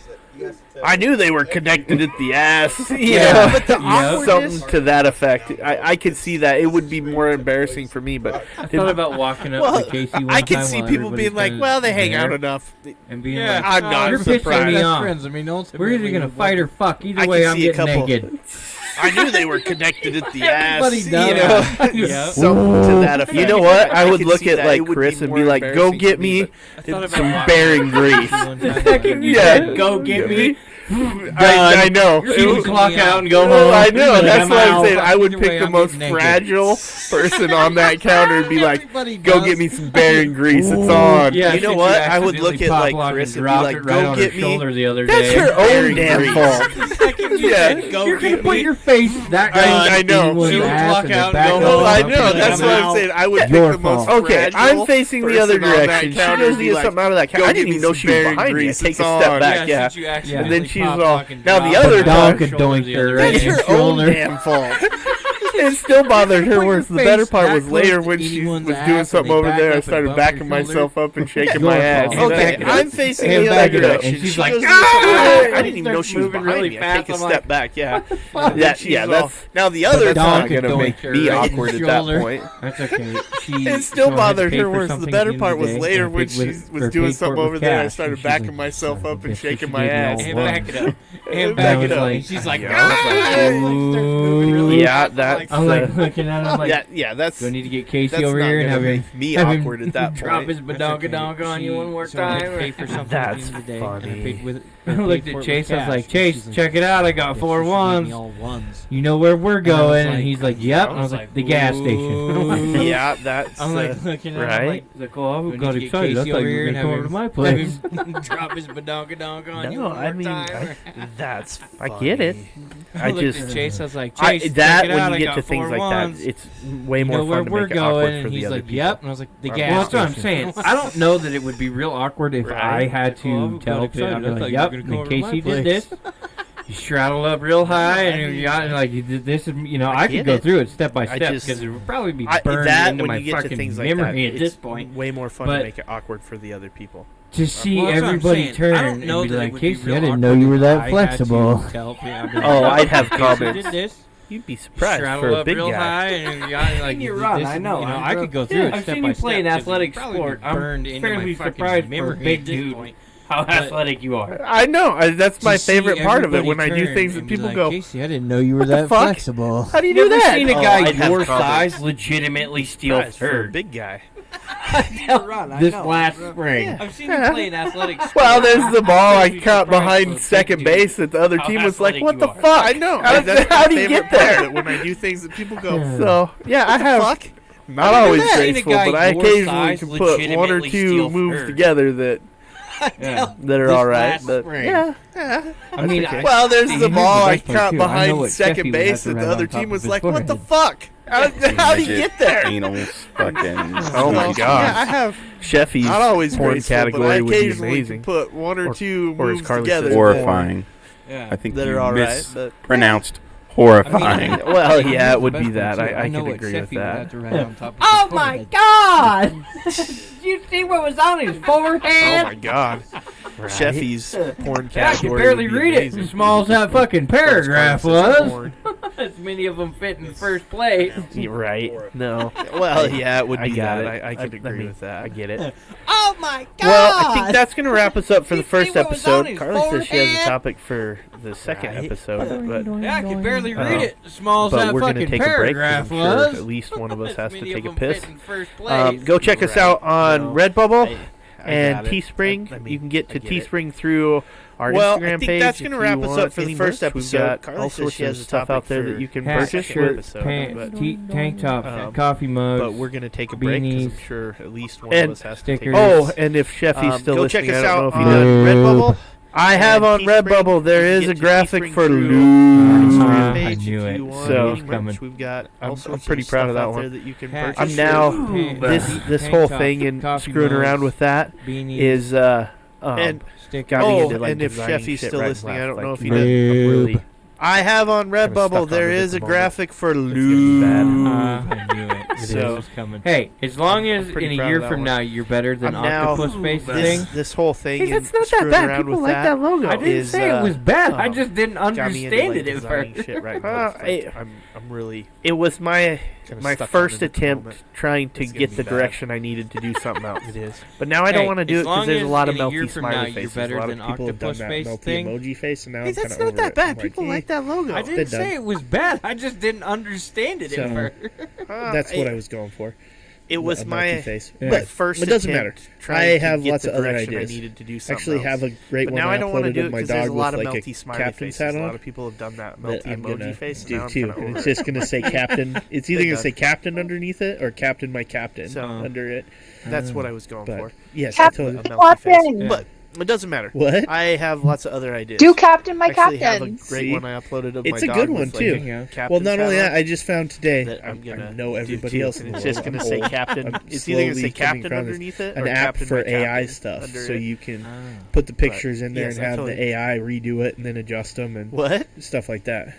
I knew they were connected at the ass. Yeah, but the awkwardness, something to that effect. I could see that it would be more embarrassing for me. But I thought about walking up to Casey. I can see people being like, "Well, they hang out enough," and being like, "I'm not you're surprised." Me off. Friends. I mean, we're either gonna fight or fuck. Either way, I'm getting naked. I knew they were connected at the ass. Does. You know, something to that effect. You know what? I would look at like Chris and be like, "Go get me some bearing grease." Yeah, go get me. I know. You can clock out and go home. I know. That's what I'm saying. I would pick the most fragile person on that counter and be like, "Go get me some bearing grease. It's on." Yeah, you know what? I would look at like Chris and be like, "Go get me." That's your own damn fault. Yeah, you're gonna put your face that I know. You clock out and go home. I know. That's what I'm saying. I would pick the most fragile. I'm facing the other direction. She goes to get something out of that counter. I didn't even know she was behind me. Take a step back. Yeah, and then she's all. Now the other time, that's her own damn fault. It still bothered her worse. The better part was later when she was doing something over there. I started backing myself up and shaking my ass. Okay, I'm facing the other direction. She's like, I didn't even know she was behind me. I take a step back. Yeah, yeah. That's now the other time gonna make me awkward at that point. That's okay. It still bothered her worse. The better part was later when she was doing something over there. I started backing myself up and shaking my ass. And back it up. And back it up. She's like, yeah, that. I'm like looking at him like, yeah, that's. Do I need to get Casey over here and have me awkward at that point? Drop his badonka on you one more time. Pay for something that's at the end of the funny. I looked at Chase. I was like, Chase, check it out. I got 4 ones. You know where we're going? And he's like, yep. And I was like, the gas station. Yeah, that's. I'm like looking at right. him like, oh, I got excited. I thought you were gonna come over to my place. Drop his badonka on you one more time. That's. I get it. I looked at Chase. I was like, Chase, check it out. When you get to things like that, it's way more fun to make it awkward for the other people. Yep. And I was like, the gas station. Well, that's what I'm saying. I don't know that it would be real awkward if I had to tell people. I'd be like, yep. And Casey did this. You straddled up real high, and you got like you did this. You know, I could go through it step by step because it would probably be burned into my fucking memory at this point. Way more fun to make it awkward for the other people. To see everybody turn and be like, Casey, I didn't know you were that flexible. Oh, I'd have comments. You'd be surprised for a big real guy. High and like, you're right. I know. I could go through it I've step seen by you play step. an athletic sport. I'm fairly surprised for a big dude how athletic you are. I know. That's my favorite part of it when I do things that people go, Casey, I didn't know you were that flexible. How do you do that? I've seen a guy your size legitimately steal third. Big guy. This last spring. I've seen you play an athletic sport. Well, there's the ball I caught behind second base that the other team was like, what the fuck? I know. How do you get there? When I do things that people go, so, yeah, I have. Not always graceful, but I occasionally can put 1 or 2 moves together that are all right. But yeah. I mean, well, there's the ball I caught behind second base that the other team was like, what the fuck? How do you get there? Oh my god! Yeah, I have Sheffy's not always porn category would be amazing. Put 1 or 2 moves together. Horrifying. Yeah. I think that you are all mispronounced horrifying. Well, yeah, it would be that. I can agree with that. Oh my god! Did you see what was on his forehead? Oh my god! Sheffy's porn I could category. barely would be read amazing. it as small as that fucking paragraph Carlos' was. As many of them fit in first place. You're right. No. Well, yeah, it would be got that. it. I could agree with that. I get it. Oh my god! Well, I think that's going to wrap us up for the first what was on episode. his Carly says she has a forehead? topic for the second episode, but Yeah, I could barely read it as small as that we're going to fucking take a break paragraph because I'm sure was. at least one of us has to Many take a of them piss. fit in first place. Go check us out on Redbubble and got it. Teespring. You can get to I get it. Teespring through our Well, Instagram I think page. that's going to wrap us up for the any first merch. We've episode. got Carly all says sorts she of has a stuff out there that you can Hats, purchase. shirts, but, pants, tank tops, coffee mugs. but we're going to take a break because I'm beanies, sure at least one of us has to take a stickers. break. Oh, and if Sheffy's still go listening, check us I don't out know if he on does. Redbubble. I have on Teespring. Redbubble. There You is can a get graphic Teespring for through Lou. I Page knew if it. you want So any merch. We've got all I'm sorts pretty of proud of stuff that out there one. that you can Hats, purchase. shirts, now pants, this tank whole tops, thing and coffee screwing mugs, around with that beanies, is and stickers. got me Oh, into like and if designing Sheffy's shit still right listening, and I don't left, know like, if I'm he really. does. I have on stuck Redbubble. on There it at is the a moment. graphic for I knew it. So- It was coming. Hey, as long as pretty in a proud year of that from one. now you're better than I'm now- Octopus Face thing. This whole thing. Hey, that's and not that screwing bad. around People with like that logo. I didn't is, say it was bad. I um, just didn't got me understand into, like, it at designing first. shit right now. I'm really. It was my Kinda my stuck on first it at the attempt moment. trying to It's gonna get be the bad. direction I needed to do something else. It is. But now I don't Hey, want to do as it because long there's a as lot of in a year melty from now smiley you're faces. better A lot than of people have done Octopus that Face melty thing. emoji face, and now Hey, I'm that's kind of not over that it. bad. I'm People like, like that logo. I They're didn't done. say it was bad. I just didn't understand it So, at first. That's what I was going for. It was A my melty face. but first. It doesn't attempt matter. trying I to have get lots the of other direction ideas. I needed to do something Actually, have else. a great But one now I don't want to uploaded do of it my because there's dog a lot with of like melty a smiley captain's faces. hat A on. lot of people have done that that melty I'm emoji gonna face. And do now I'm too. kinda And over it's it. just gonna say captain. It's either They gonna done. say captain underneath it or captain my captain So, under it. That's what I was going But for. yes, I told you. A melty face. Captain. But it doesn't matter. What? I have lots of other ideas. Do Captain My Actually have a Captain. great See? one I uploaded of It's my a dog good one with, like, too. captain's Well, not only hat that, on I just found today. that I'm gonna I know do everybody too. else. And in it's the just world. gonna I'm say old. captain. I'm It's either gonna say slowly coming captain around this. underneath it or An app captain for my AI captain stuff, under so it. you can put the pictures in there yes, and I have totally- the AI redo it and then adjust them and What? stuff like that.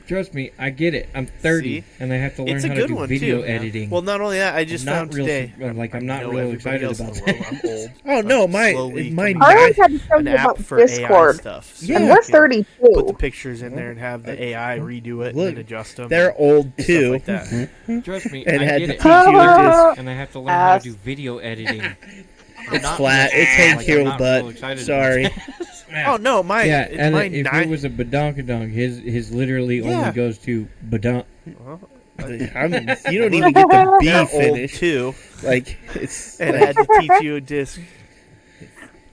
Trust me, I get it. I'm 30 See? and I have to learn It's a how good to do one video too. editing. Well, not only that, I just I'm found not real, today. I'm not know real everybody excited else in about the that. world. I'm old. Oh no, slowly mine. coming I back. always had to tell An you app about for AI Discord. stuff. So Yeah. And you we're can 32. Put the pictures in there and have the AI redo it and Look, then adjust them. They're old and too. Stuff like that. Trust me, And I had get to it. teach you just- And I have to learn how to do video editing. It's flat. It's Hank I'm Carroll not real butt. excited Sorry. Oh no, mine. Yeah, it's and mine if nine. it was a badonkadonk, his literally Yeah. only goes to badonk. You don't even get the B They're old finish. too, Like it's. and like, had to teach you a disc.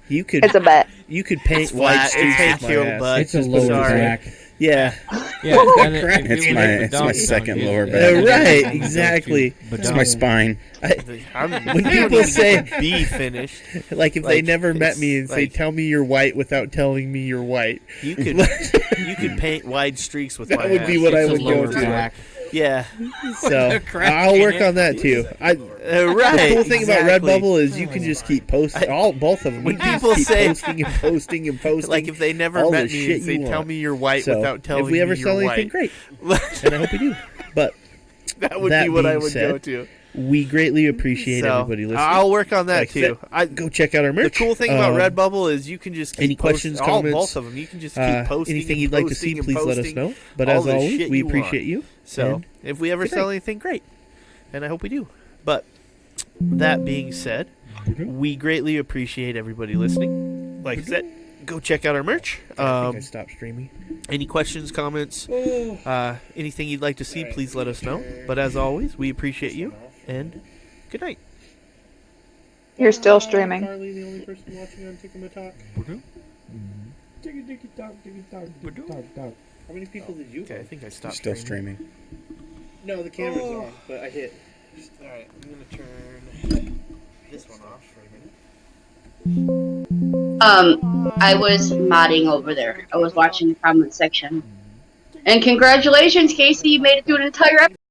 you could. It's a bet. You could paint It's white flat. It's streaks Hank with my Carroll ass. butt. It's a Just lower sorry. back. Yeah. Yeah, and if it It's was my- a it's my badonkadonk, second his- lower his back. only Right, goes to exactly. It's badonk. my spine. When people say B finished, like if they Like, never met it's me and say like- tell me you're white without telling me you're white, you could paint wide streaks with that my would be ass. what I It's a would go lower to. back. Yeah, So crack I'll in work it. on that too. right. The cool thing about exactly. Redbubble is you can just keep posting both of them. When You can just people keep say- posting and posting and posting, Like if they never all met the me shit and say, you "Tell want. me you're white," So, without telling if we ever me sell you're anything, white, great, and I hope we do. But that would That be what I being would said, go to. we greatly appreciate So, everybody listening. I'll work on that Like I too. said, go check out our merch. The cool thing about Redbubble is you can just keep any questions, comments, both of them. You can just keep posting. anything and you'd like to see, posting and please let us posting know. But all as the always, shit we you want. appreciate you. So and if we ever good sell night. anything, great, and I hope we do. But that being said, we greatly appreciate everybody listening. Like I said, go check out our merch. I think I stopped streaming. Any questions, comments, anything you'd like to see, please let us know. But as always, we appreciate you, and good night. You're still streaming. Carly, the only person watching on TikTok. How many people did you? Okay, I think I stopped. Still streaming. No, the camera's on, but I hit. All right, I'm gonna turn this one off for a minute. I was modding over there. I was watching the comment section. And congratulations, Casey, you made it through an entire episode.